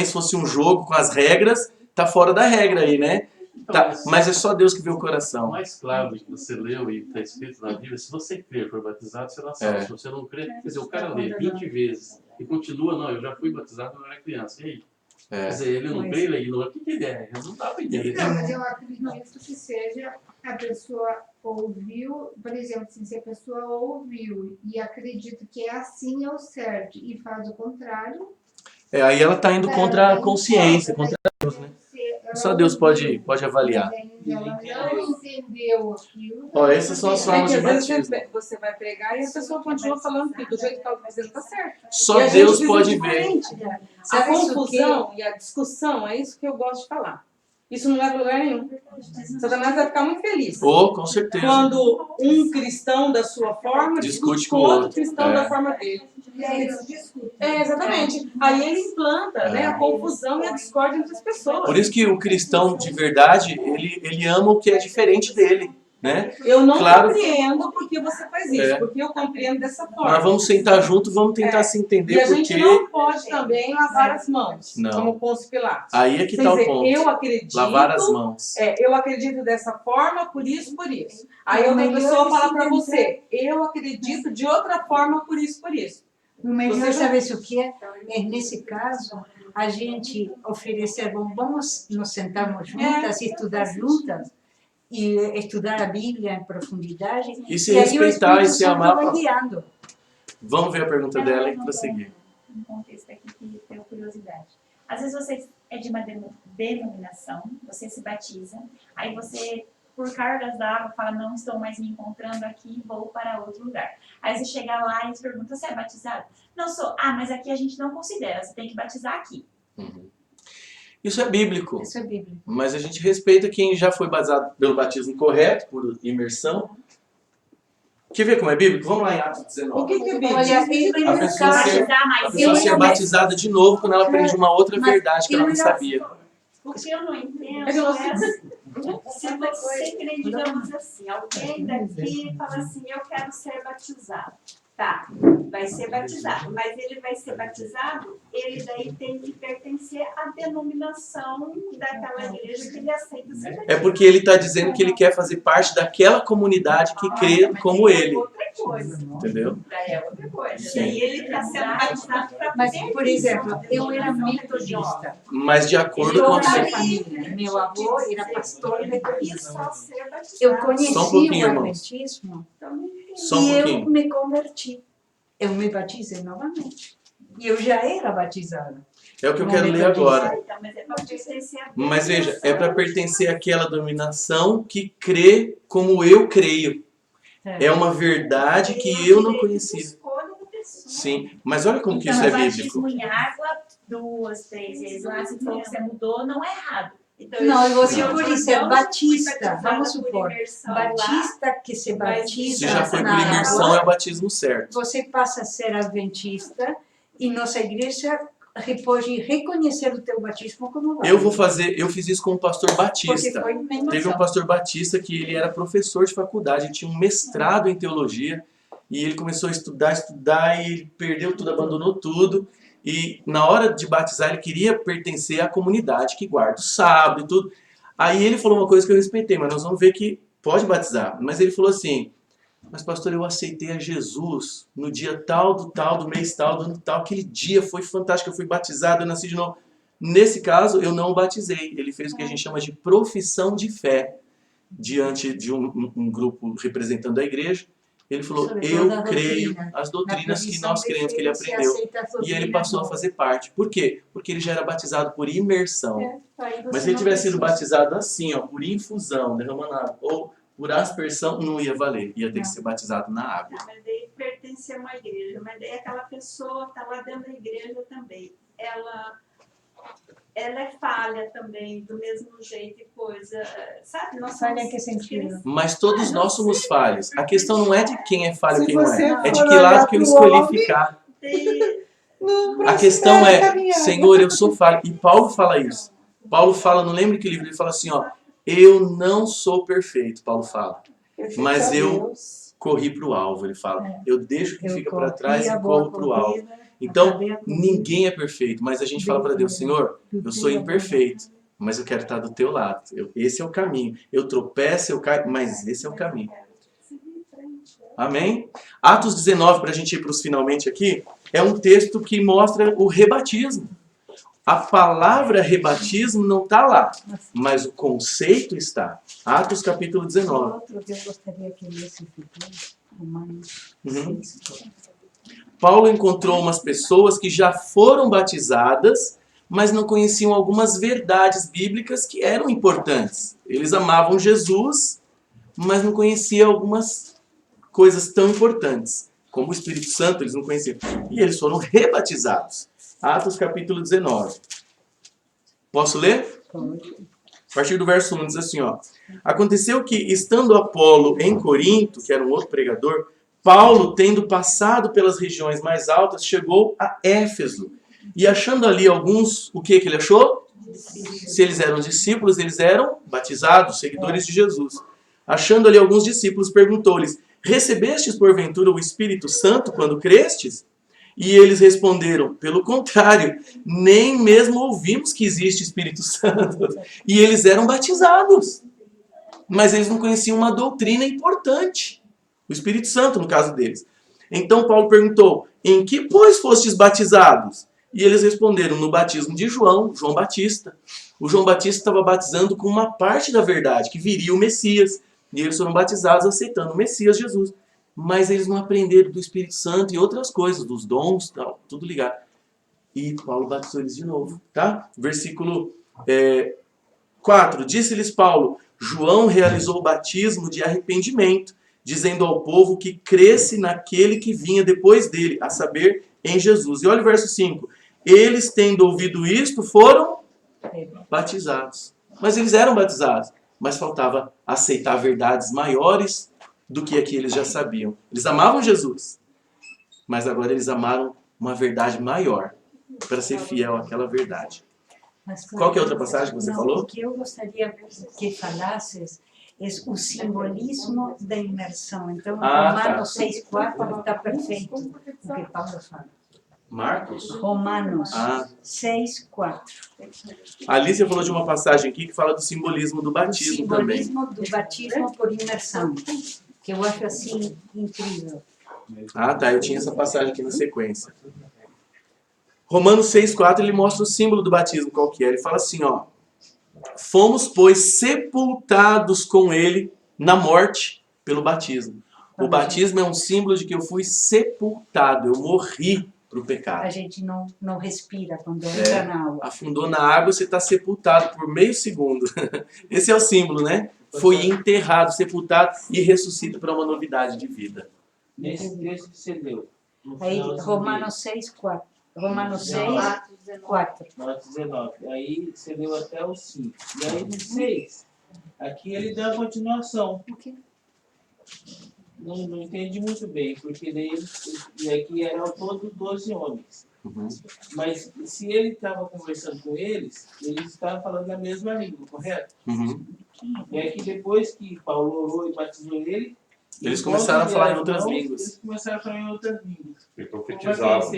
se fosse um jogo com as regras, tá fora da regra aí, né? Tá, mas é só Deus que vê o O coração. mais claro que você leu e está escrito na Bíblia, se você crê, for batizado, será salvo. É. Se você não crê, quer dizer, o cara lê 20 vezes e continua, não, eu já fui batizado quando eu era criança. E aí? Quer dizer, ele não crê, ele ignora. O que ele é? Não dá para entender. Não, mas eu acredito que seja a pessoa ouviu, por exemplo, assim, se a pessoa ouviu e acredita que é assim é o certo e faz o contrário. Aí ela tá indo contra a consciência, contra Deus, né? Só Deus pode avaliar. Ela não entendeu aquilo. Ó, essas são as É formas que de às vezes batismo. você vai pregar e a pessoa continua falando que do jeito que ela está fazendo está certo. Só E a gente Deus vive pode ver. diferente. A Sabe isso confusão e a discussão, é isso que eu gosto de falar. Isso não leva a lugar nenhum. Satanás vai ficar muito feliz. Oh, com certeza. Quando um cristão da sua forma Discute com com o outro outro. cristão É. da forma dele. Exatamente. Aí ele implanta né, a confusão e a discórdia entre as pessoas. Por isso que o cristão de verdade, ele ama o que é diferente dele, né? Eu não Claro. compreendo porque você faz isso, É. porque eu compreendo dessa forma. Nós vamos sentar junto, vamos tentar se E entender a gente porque não pode também lavar as mãos, Não. como Pôncio Pilatos. aí é que Quer tá o dizer, ponto. eu acredito, Lavar as mãos. eu acredito dessa forma, por isso, por isso. Aí O outra melhor pessoa é fala se para tentar- você, eu acredito de outra forma, por isso, por isso. O melhor, Você já- sabe o que é? É, nesse caso, a gente oferecer, bom, vamos nos sentarmos juntas e estudar juntas, e estudar a Bíblia em profundidade. E se aí o respeitar e Espírito se Santo amar. vai guiando. Vamos ver a pergunta dela e prosseguir. Um contexto aqui que tenho curiosidade. Às vezes você é de uma denominação, você se batiza, aí você, por cargas d'água, fala, não estou mais me encontrando aqui, vou para outro lugar. Aí você chega lá e se pergunta, você é batizado? Não sou. Ah, mas aqui a gente não considera, você tem que batizar aqui. Uhum. Isso é bíblico, Isso é Bíblia. mas a gente respeita quem já foi batizado pelo batismo correto, por imersão. Quer ver como é bíblico? Vamos lá em Atos O 19. que é Bíblia? Olha, A pessoa ser, Batizar a mais pessoa ser eu, batizada de novo quando ela aprende uma outra Mas verdade que ela não eu já- sabia. O que eu não entendo É que eu não é assim, se você crê, digamos assim, alguém daqui fala assim, eu quero ser batizado. Tá, vai ser batizado, mas ele vai ser batizado, ele daí tem que pertencer à denominação daquela igreja que ele aceita ser batizado. É porque ele está dizendo que ele quer fazer parte daquela comunidade que crê Mas como daí ele. É outra coisa. Entendeu? Daí é outra coisa. Sim. Daí ele está sendo batizado para Mas, por exemplo, eu era metodista. Mas de acordo Toda com a a sua... minha família. Meu avô era pastor e metodista. só ser batizado. Eu conheci Só um pouquinho, o irmãos. adventismo Só um e eu pouquinho. me converti. Eu me batizei novamente. E eu já era batizada. É o que eu quero ler agora. Então, mas é para pertencer à Mas veja, é para pertencer àquela dominação que crê como eu creio. É uma verdade que eu não conhecia. escolha da pessoa. Sim, mas olha como que Então, isso é o bíblico. batismo em água 2, 3 vezes lá, se for que você mudou, não é errado. Então, Não, você eu por fui isso é fui batista. batizada Vamos por supor. imersão lá. Batista que se batiza Se já foi por na imersão, água, é o batismo certo. você passa a ser adventista e nossa igreja pode reconhecer o teu batismo como válido. Eu fiz isso com um pastor Porque batista. foi uma Teve um imersão. pastor batista que ele era professor de faculdade, ele tinha um mestrado em teologia e ele começou a estudar e ele perdeu tudo, abandonou tudo. E na hora de batizar ele queria pertencer à comunidade que guarda o sábado e tudo. Aí ele falou uma coisa que eu respeitei, mas nós vamos ver que pode batizar. Mas ele falou assim, mas pastor, eu aceitei a Jesus no dia tal, do mês tal, do ano tal. Aquele dia foi fantástico, eu fui batizado, eu nasci de novo. Nesse caso, eu não o batizei. Ele fez o que a gente chama de profissão de fé diante de um grupo representando a igreja. Ele falou, Sobretudo eu a creio doutrina. as Na doutrinas que profissão nós de cremos que ele fé, se aprendeu. aceita as E ele doutrinas passou a novas. fazer parte. Por quê? Porque ele já era batizado por imersão. Aí você Mas se ele não tivesse sido precisa. batizado assim, ó, por infusão, derramando água, ou por aspersão, não ia valer. Ia ter que ser batizado na água. Mas daí pertence a uma igreja, mas daí aquela pessoa está lá dentro da igreja também. Ela é falha também, do mesmo jeito e coisa. Sabe? Nós Falha em somos que sentido? Mas todos nós somos falhos. A questão não é de quem é falho e Se quem não você é. É de for que lado olhar que eu pro escolhi homem, ficar. não A questão prospera a é, caminhada. Senhor, eu sou falho. E Paulo fala isso. Paulo fala, não lembro que livro, ele fala assim, ó, eu não sou perfeito, Paulo fala. Perfeito Mas a eu Deus. corri para o alvo, ele fala. Eu deixo que Eu fica para corri trás a e boa corro para o alvo. corrida, Então, acabei a corrida. ninguém é perfeito, mas a gente fala para Deus, Senhor, eu sou imperfeito, mas eu quero estar do teu lado. Esse é o caminho. Eu tropeço, eu caio, mas esse é o caminho. Amém? Atos 19, para a gente ir para os finalmente aqui, é um texto que mostra o rebatismo. A palavra rebatismo não está lá, mas o conceito está. Atos capítulo 19. Outro que eu gostaria que lesse futuro, Romanos Uhum. 6. Paulo encontrou umas pessoas que já foram batizadas, mas não conheciam algumas verdades bíblicas que eram importantes. Eles amavam Jesus, mas não conheciam algumas coisas tão importantes, como o Espírito Santo, eles não conheciam. E eles foram rebatizados. Atos capítulo 19. Posso ler? A partir do verso 1 diz assim, ó. Aconteceu que, estando Apolo em Corinto, que era um outro pregador, Paulo, tendo passado pelas regiões mais altas, chegou a Éfeso. E achando ali alguns, o que ele achou? Se eles eram discípulos, eles eram batizados, seguidores de Jesus. Achando ali alguns discípulos, perguntou-lhes, recebestes porventura o Espírito Santo quando crestes? E eles responderam, pelo contrário, nem mesmo ouvimos que existe Espírito Santo. E eles eram batizados. Mas eles não conheciam uma doutrina importante. O Espírito Santo, no caso deles. Então Paulo perguntou, em que, pois, fostes batizados? E eles responderam, no batismo de João Batista. O João Batista estava batizando com uma parte da verdade, que viria o Messias. E eles foram batizados aceitando o Messias Jesus. Mas eles não aprenderam do Espírito Santo e outras coisas, dos dons, tal, tudo ligado. E Paulo batizou eles de novo, tá? Versículo 4. Disse-lhes Paulo, João realizou o batismo de arrependimento, dizendo ao povo que cresce naquele que vinha depois dele, a saber, em Jesus. E olha o verso 5. Eles, tendo ouvido isto, foram batizados. Mas eles eram batizados, mas faltava aceitar verdades maiores do que aqui eles já sabiam. Eles amavam Jesus, mas agora eles amaram uma verdade maior para ser fiel àquela verdade. Qual que é a outra passagem que você falou? O que eu gostaria que falasses é o simbolismo da imersão. Então, Romanos 6,4 está perfeito o que Paulo fala. Marcos? Romanos 6,4. A Alicia falou de uma passagem aqui que fala do simbolismo do batismo também. O simbolismo do batismo por imersão, que eu acho assim incrível. Ah, tá. Eu tinha essa passagem aqui na sequência. Romanos 6,4, ele mostra o símbolo do batismo, qual que é. Ele fala assim, ó. Fomos, pois, sepultados com ele na morte pelo batismo. O batismo é um símbolo de que eu fui sepultado, eu morri para o pecado. A gente não respira quando entra na água. Afundou na água, você está sepultado por meio segundo. Esse é o símbolo, né? Foi enterrado, sepultado e ressuscita para uma novidade de vida. Nesse texto que você deu. Aí, Romanos 6,4. Romanos 6, 4. Atos 19. Aí você deu até o 5. E aí no 6, aqui ele dá a continuação. O quê? Não entendi muito bem, porque daí e aqui eram ao todo 12 homens. Uhum. Mas se ele estava conversando com eles estavam falando a mesma língua, correto? Uhum. E aqui depois que Paulo orou e batizou ele, eles começaram a falar em outras irmãos, línguas. Eles começaram a falar em outras línguas. E profetizavam.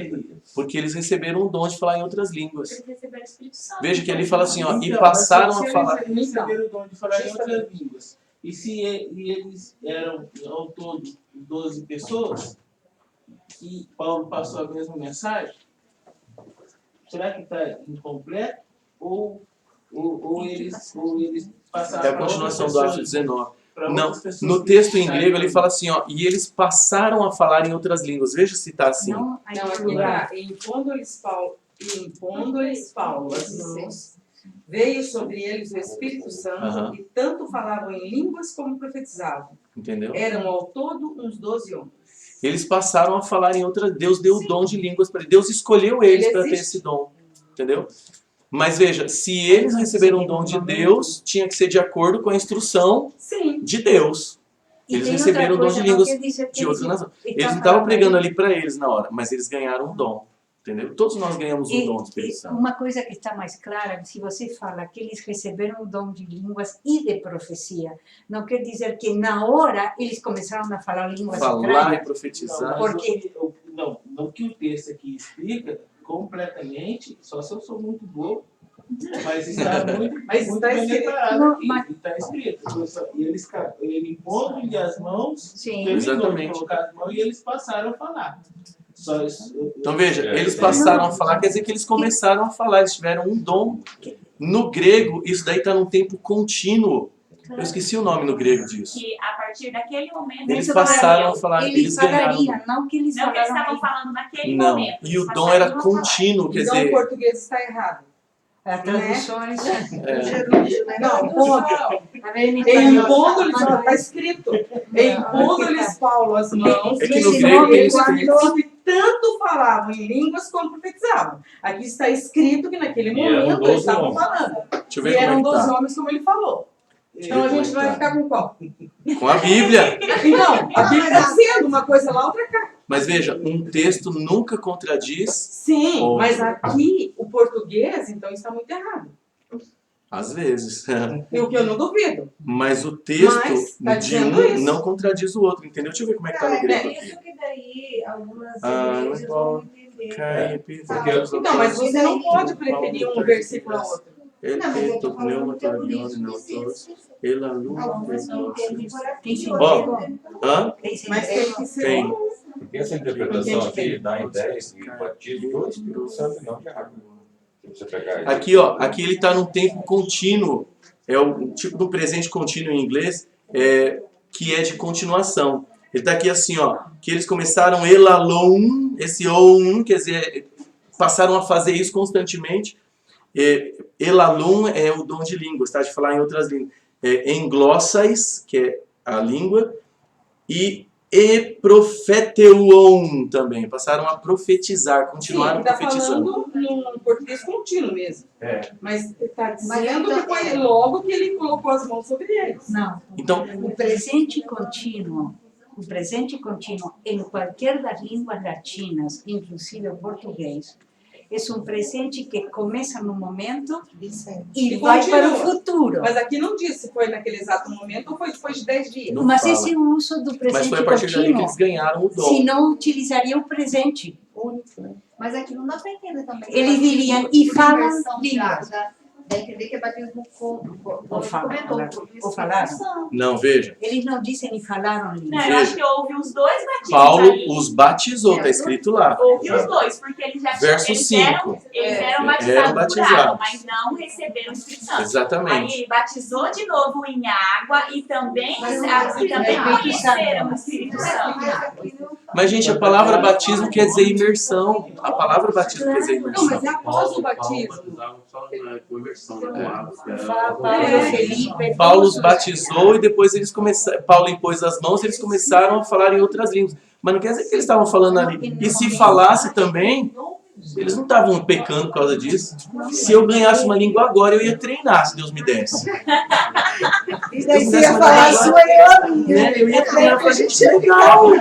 Porque eles receberam o dom de falar em outras línguas. Eles receberam o Espírito Santo. Veja que ele fala assim, ó, e Então, passaram mas a se falar... eles receberam o dom de falar em outras línguas, e se eles eram ao todo 12 pessoas, e Paulo passou a mesma mensagem, será que está incompleto? Ou eles passaram É a continuação do Atos 19. para Não, outras pessoas. no que texto em saem grego ele ali. fala assim, ó, e eles passaram a falar em outras línguas. Veja se tá assim. Não, Não, aqui tá. Impondo-lhes Paulo as mãos, veio sobre eles o Espírito Santo, Aham. e tanto falavam em línguas como profetizavam. Entendeu? Eram ao todo uns 12 homens. Eles passaram a falar em outras. Deus deu o dom de línguas para eles. Deus escolheu eles Ele para ter existe. esse dom. Entendeu? Mas veja, se eles receberam o dom de Deus, tinha que ser de acordo com a instrução Sim. de Deus. E Eles tem receberam o outra dom de coisa, não línguas quer dizer que de outra nação. Eles não estavam estavam falando pregando aí. ali para eles na hora, mas eles ganharam um dom. Entendeu? Todos nós ganhamos um dom do Espírito Santo. Uma coisa que está mais clara, se você fala que eles receberam o dom de línguas e de profecia, não quer dizer que na hora eles começaram a falar línguas Falar e estranhas. profetizar. Porque- Não, no que o texto aqui explica, completamente, só se eu sou muito bobo, mas está muito, Mas muito está bem escrito. declarado Não, aqui. mas- Está escrito. E ele impondo-lhe as mãos, Sim. terminou de Exatamente. colocar as mãos e eles passaram a falar. Só isso, Então veja, eles passaram a falar, quer dizer que eles começaram a falar, eles tiveram um dom. No grego, isso daí está num tempo contínuo. Eu esqueci o nome no grego disso. Que a partir daquele momento Eles eles passaram a falar, Eles eles ganharam. falariam, não que eles Não que eles falaram estavam aí. falando naquele Não, momento. e o eles dom era passaram a falar. contínuo, quer Então o dizer, português está errado. A traduções. é, Gerúndio, né? Não, ponto. A ver, em Em espanhol. impondo-lhes, está escrito. Impondo-lhes Paulo as mãos, É que no veio grego sobre eles eles o têm- Espírito Santo, e tanto falavam em línguas como profetizavam. Aqui está escrito que naquele E eram momento 12 eles estavam homens. falando. deixa eu E ver eram como é 12 que tá. homens, como ele falou. Então a Como é gente que vai tá. ficar com qual? Com a Bíblia. Então, a Bíblia está sendo uma coisa lá, outra cá. Mas veja, um texto nunca contradiz, Sim, Outro. mas aqui o português, então, está muito errado. às vezes. E o que eu não duvido. Mas o texto Mas tá de dizendo um isso. não contradiz o outro, entendeu? Deixa eu ver como é que tá no É grego isso aqui. que daí algumas Ah, igrejas vão entender. Então, mas você não pode preferir um versículo ao outro. Ele Não, mas eu tem tô falando pneuma, que é por torbione, isso não que todos. existe. Ele aluga. Algumas que entendem por aqui, Ó, outras hã? Mas tem que ser Tem. Porque essa interpretação aqui dá a ideia de batismo do Espírito Santo e não de água. Se você pegar isso. Aqui, ó, aqui ele está num tempo contínuo. É o tipo do presente contínuo em inglês, que é de continuação. Ele está aqui assim, ó, que eles começaram elalon, esse on, quer dizer, passaram a fazer isso constantemente. Elalon é o dom de línguas, tá? De falar em outras línguas. Englossais, que é a língua, e profeteuon também. Passaram a profetizar, continuaram está profetizando. falando num português contínuo mesmo. É. Mas está Mas dizendo então, que foi logo que ele colocou as mãos sobre eles. Não. Então, O presente contínuo em qualquer das línguas latinas, inclusive o português, é um presente que começa no momento e E vai para o continua. futuro. Mas aqui não diz se foi naquele exato momento ou foi depois de 10 dias. Não Mas fala. esse é o uso do mas presente foi a partir dali que contínuo. eles ganharam o dom. Se não utilizaria o presente. Mas aqui não dá para entender também. Eles diriam, Por e falam inversão de línguas. água. Dá a entender que é batismo com Ou falaram. Ou falaram. Não, veja. Eles não dizem e falaram Não, línguas. eu acho que houve os dois batismos Paulo ali. os batizou, tá escrito lá. Houve os dois, porque eles já Verso eles 5. eram Eram batizados por batizados. água, mas não receberam o Espírito Santo. Exatamente. Aí ele batizou de novo em água e também, Mas e também Espírito conheceram Santo. o Espírito Santo. Mas, gente, a palavra batismo quer dizer imersão. A palavra batismo quer dizer Não, imersão. mas é após o batismo. batizava só com imersão, né? Com água. Paulo, Felipe, Paulo os batizou e depois eles começaram. Paulo impôs as mãos e eles começaram a falar em outras línguas. Mas não quer dizer que eles estavam falando ali. E se falasse também, eles não estavam pecando por causa disso. Se eu ganhasse uma língua agora, eu ia treinar, se Deus me desse. E daí você ia falar a sua e eu a minha. Né? Eu ia treinar pra gente legal.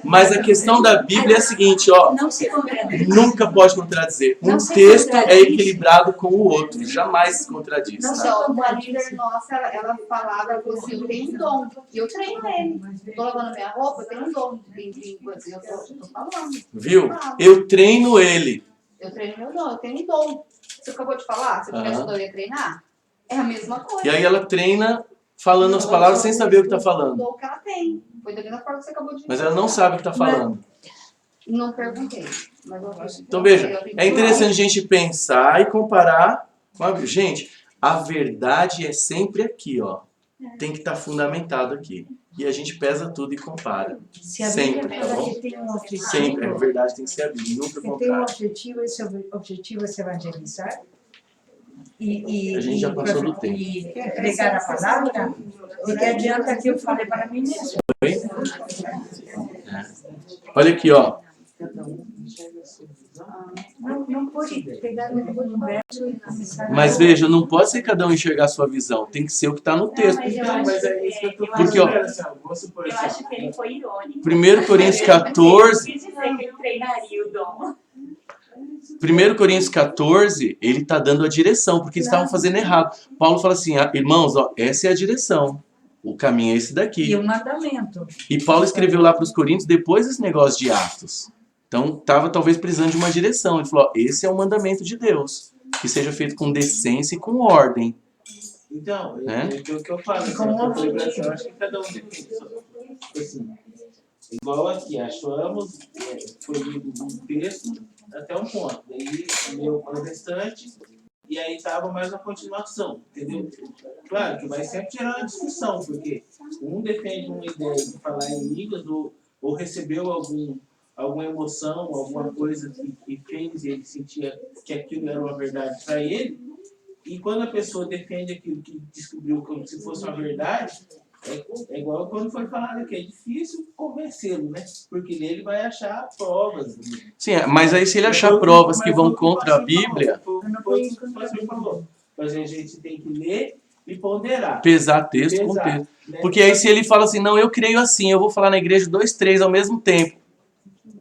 Mas a questão da Bíblia é a seguinte, ó. não se contradiz. Nunca pode contradizer. Um Não se texto é contradiz. equilibrado com o outro. Jamais se contradiz. Não, Tá? só uma líder nossa, ela falava, ela falou assim, eu tenho um dom, e eu treino ele. Eu tô lavando minha roupa, eu tenho um dom de línguas, eu tô falando. Viu? Eu treino ele. Eu treino meu dom, eu tenho um dom. Você acabou de falar, se eu tivesse Aham. dom, eu ia treinar? É a mesma coisa. E aí ela treina falando as palavras sem saber o que está O falando. dom que ela tem. Foi da mesma forma que você acabou de Mas ela não sabe o que está falando. Não perguntei. Mas eu Então veja, é interessante a gente pensar e comparar com a Bíblia. Gente, A verdade é sempre aqui, ó. Tem que estar fundamentado aqui. E a gente pesa tudo e compara. Se a Sempre, Bíblia tá fala bom? que tem um objetivo, Sempre, a verdade tem que ser a Bíblia, nunca o se tem um contrário. objetivo, esse objetivo é se evangelizar A gente já passou do tempo. e pregar a palavra, o que adianta que eu fale para mim mesmo? Oi? Olha aqui, ó. Não pode pegar um verso e começar Mas veja, não pode ser cada um enxergar a sua visão. Tem que ser o que está no texto. Então, mas é isso que eu tô Porque, ó, falando. Vamos supor Eu assim. acho que ele foi irônico. 1 Coríntios Eu 14, quis dizer que ele treinaria o dom. 1 Coríntios 14, ele está dando a direção, porque eles estavam fazendo errado. Paulo fala assim, irmãos, ó, essa é a direção. O caminho é esse daqui. e o mandamento. E Paulo escreveu lá para os Coríntios depois desse negócio de Atos. Então, estava talvez precisando de uma direção. Ele falou, ó, esse é o mandamento de Deus. Que seja feito com decência e com ordem. Então, Né? é o que eu falo. Assim, eu acho que cada um defende. Assim, igual aqui, achamos, foi lido um texto até um ponto. Daí, meu protestante, e aí estava mais uma continuação, entendeu? Claro que vai sempre gerar uma discussão, porque um defende uma ideia de falar em línguas ou recebeu alguma emoção, alguma coisa que fez ele sentir que aquilo era uma verdade para ele, e quando a pessoa defende aquilo que descobriu como se fosse uma verdade, é igual quando foi falado aqui, é difícil convencê-lo, né? Porque nele vai achar provas. Sim, mas aí se ele achar provas que vão contra a Bíblia, Mas a gente tem que ler e ponderar. pesar texto com texto. Porque aí se ele fala assim, não, eu creio assim, eu vou falar na igreja 2, 3 ao mesmo tempo.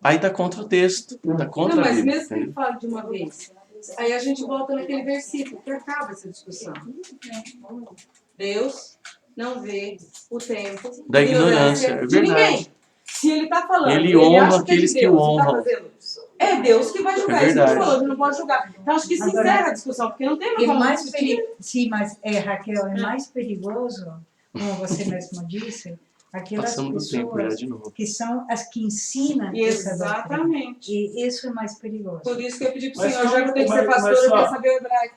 Aí tá contra o texto, tá contra Não, a mas Bíblia. mesmo que ele fale de uma vez, aí a gente volta naquele versículo que acaba essa discussão. Deus não vê o tempo Da ignorância, é de verdade. ninguém. Se ele está falando, Ele honra acha que é de aqueles que Deus, o tá honram. fazendo, é Deus que vai julgar. É Isso que ele verdade. falou, ele não pode julgar. Então acho que se Agora, encerra a discussão, porque não tem mais É como mais discutir. sim, mas Raquel, é mais perigoso, como você mesmo disse, aquelas Passamos do tempo já pessoas de novo. que são as que ensinam essa doutrina. Exatamente. E isso é mais perigoso. Por isso que eu pedi para o Mas senhor, só- já que eu tenho que ser mas pastor, eu só- quero saber o hebraico.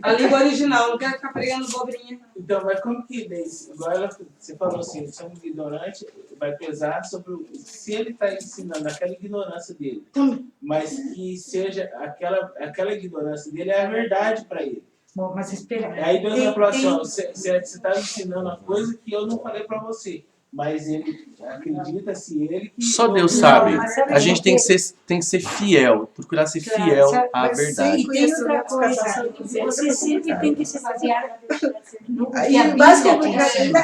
A língua original, não quero ficar pregando bobrinha. Então, mas como que agora você falou assim, se é um ignorante, vai pesar sobre se ele está ensinando aquela ignorância dele, mas que seja aquela ignorância dele é a verdade para ele. Bom, mas espera. Aí Deus vai falar assim, ó, você está ensinando uma coisa que eu não falei para você, mas ele acredita-se ele que... Só Deus Não, sabe. mas sabe A gente por quê? tem que ser fiel, procurar ser Claro, fiel sabe, à mas verdade. E tem outra coisa, você sempre tem que se basear no que Aí, a Bíblia basicamente,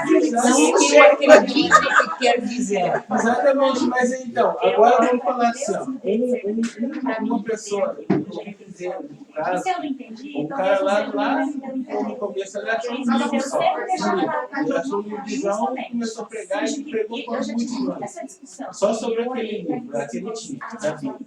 diz, não o que a Bíblia quer dizer. Exatamente, mas então, agora vamos falar assim, ó, uma pessoa, um caso, Se eu não entendi, um então cara lá eu no começo ele achou um livro só. Ele achou um livrozão e começou a pregar e pregou por muitos anos. Só sobre aquele livro, aquele tipo, da Bíblia.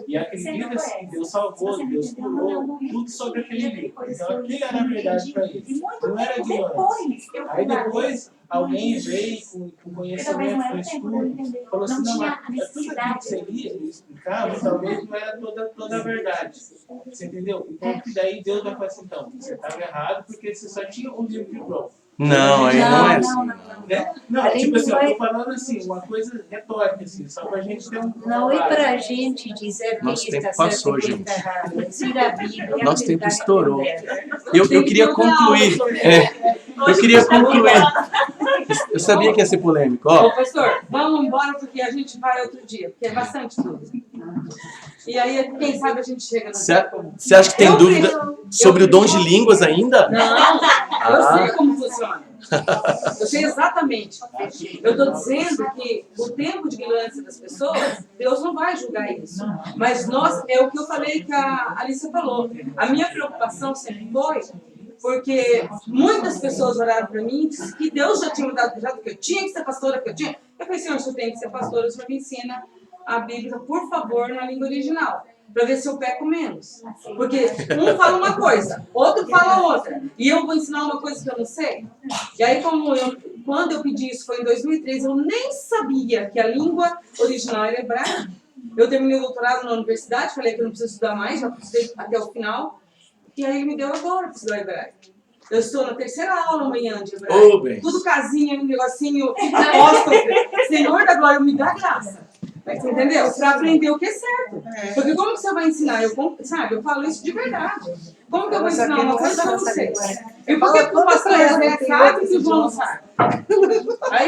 E acredita-se que Deus salvou, Deus curou, tudo sobre aquele livro. Então aquilo era a verdade para ele. Não era ignorância. Aí depois alguém veio com conhecimento, com estudo, falou assim, não, mas tudo aquilo que você lia, ele explicava, talvez não era toda a verdade. Você entendeu? Então daí Deus vai falar assim, então, você estava errado porque você só tinha um livro de prova. Não, aí não é assim. Né? Não, tipo assim, eu tô falando assim, uma coisa retórica, assim, só pra gente ter um... Não é para a gente dizer quem Nosso está tempo certo passou, e quem gente. está errado. Ensina a Bíblia. Nosso tempo verdade estourou. dela. Eu queria concluir. Eu queria concluir. Eu sabia que ia ser polêmico. Ó, Ô, pastor, vamos embora porque a gente vai outro dia, porque é bastante tudo. E aí, quem sabe a gente chega no você acha que tem dúvida sobre o dom de línguas ainda? Não, eu sei como funciona. Eu sei exatamente. Eu estou dizendo que o tempo de ignorância das pessoas, Deus não vai julgar isso. Mas nós, é o que eu falei que a Alice falou. A minha preocupação sempre foi porque muitas pessoas oraram para mim e disseram que Deus já tinha me dado já que eu tinha que ser pastora, que eu tinha. Eu falei, Senhor, se eu tenho que ser pastora, o Senhor me ensina a Bíblia, por favor, na língua original, para ver se eu peco menos. Porque um fala uma coisa, outro fala outra, e eu vou ensinar uma coisa que eu não sei. E aí, quando eu pedi isso, foi em 2013, eu nem sabia que a língua original era hebraica. Eu terminei o doutorado na universidade, falei que eu não preciso estudar mais, já estudei até o final. E aí ele me deu agora para estudar hebraico. Eu estou na 3ª aula amanhã de hebraico. Oh, bem. Tudo casinha, um negocinho, apóstolo. Senhor da glória, me dá graça. Você entendeu? Para aprender o que é certo. Porque como que você vai ensinar? Eu falo isso de verdade. Como que eu vou ensinar uma coisa que eu não sei? E por que o pastor Zé sabe que o João não sabe?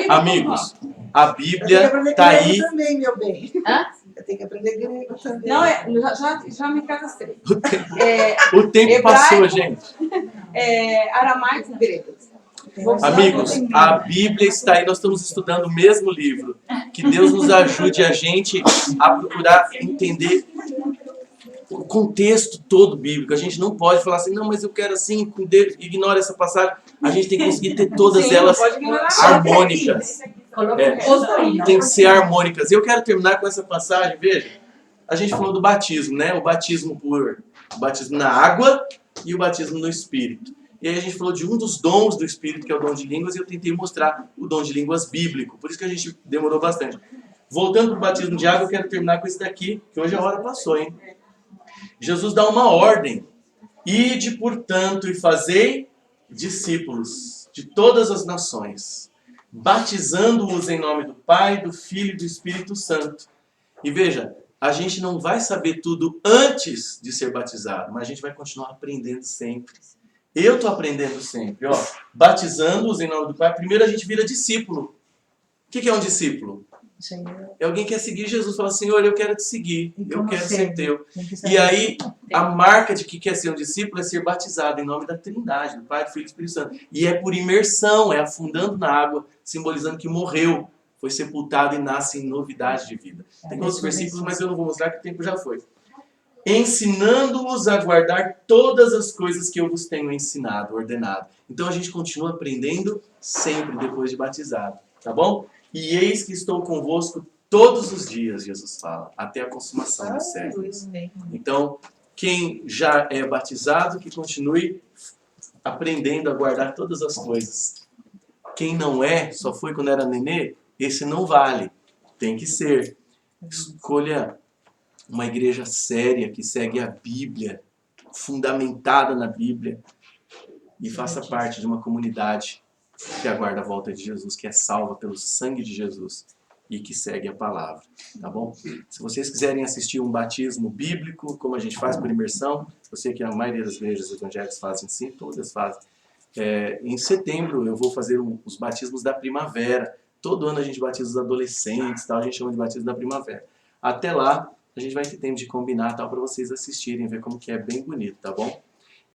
Amigos, a Bíblia está aí. Também, meu bem. Hã? Eu tenho que aprender grego também. Não, já me cadastrei. O tempo hebraico, passou, gente. Aramaico e grego. Amigos, a Bíblia está aí, nós estamos estudando o mesmo livro. Que Deus nos ajude a gente a procurar entender o contexto todo bíblico. A gente não pode falar assim, não, mas eu quero assim, ignora essa passagem. A gente tem que conseguir ter todas elas harmônicas. Tem que ser harmônicas. Eu quero terminar com essa passagem, veja. A gente falou do batismo, né? O batismo na água e o batismo no Espírito. E aí a gente falou de um dos dons do Espírito, que é o dom de línguas, e eu tentei mostrar o dom de línguas bíblico. Por isso que a gente demorou bastante. Voltando para o batismo de água, eu quero terminar com esse daqui, que hoje a hora passou, hein? Jesus dá uma ordem. Ide, portanto, e fazei discípulos de todas as nações, batizando-os em nome do Pai, do Filho e do Espírito Santo. E veja, a gente não vai saber tudo antes de ser batizado, mas a gente vai continuar aprendendo sempre. Eu estou aprendendo sempre, ó, batizando-os em nome do Pai. Primeiro a gente vira discípulo. O que é um discípulo? É alguém que quer seguir Jesus, fala, Senhor, eu quero te seguir, eu quero ser teu. E aí, a marca de que quer ser um discípulo é ser batizado em nome da Trindade, do Pai, do Filho e do Espírito Santo. E é por imersão, é afundando na água, simbolizando que morreu, foi sepultado e nasce em novidade de vida. Tem outros versículos, mas eu não vou mostrar que o tempo já foi. Ensinando-os a guardar todas as coisas que eu vos tenho ensinado, ordenado. Então a gente continua aprendendo sempre depois de batizado, tá bom? E eis que estou convosco todos os dias, Jesus fala, até a consumação dos séculos. Então, quem já é batizado, que continue aprendendo a guardar todas as coisas. Quem não é, só foi quando era nenê, esse não vale. Tem que ser. Escolha uma igreja séria, que segue a Bíblia, fundamentada na Bíblia, e faça parte de uma comunidade que aguarda a volta de Jesus, que é salva pelo sangue de Jesus e que segue a palavra, tá bom? Se vocês quiserem assistir um batismo bíblico, como a gente faz por imersão, eu sei que a maioria das igrejas evangélicas fazem sim, todas fazem. Em setembro eu vou fazer os batismos da primavera. Todo ano a gente batiza os adolescentes, tal, a gente chama de batismo da primavera. Até lá, a gente vai ter tempo de combinar tal para vocês assistirem, ver como que é bem bonito, tá bom?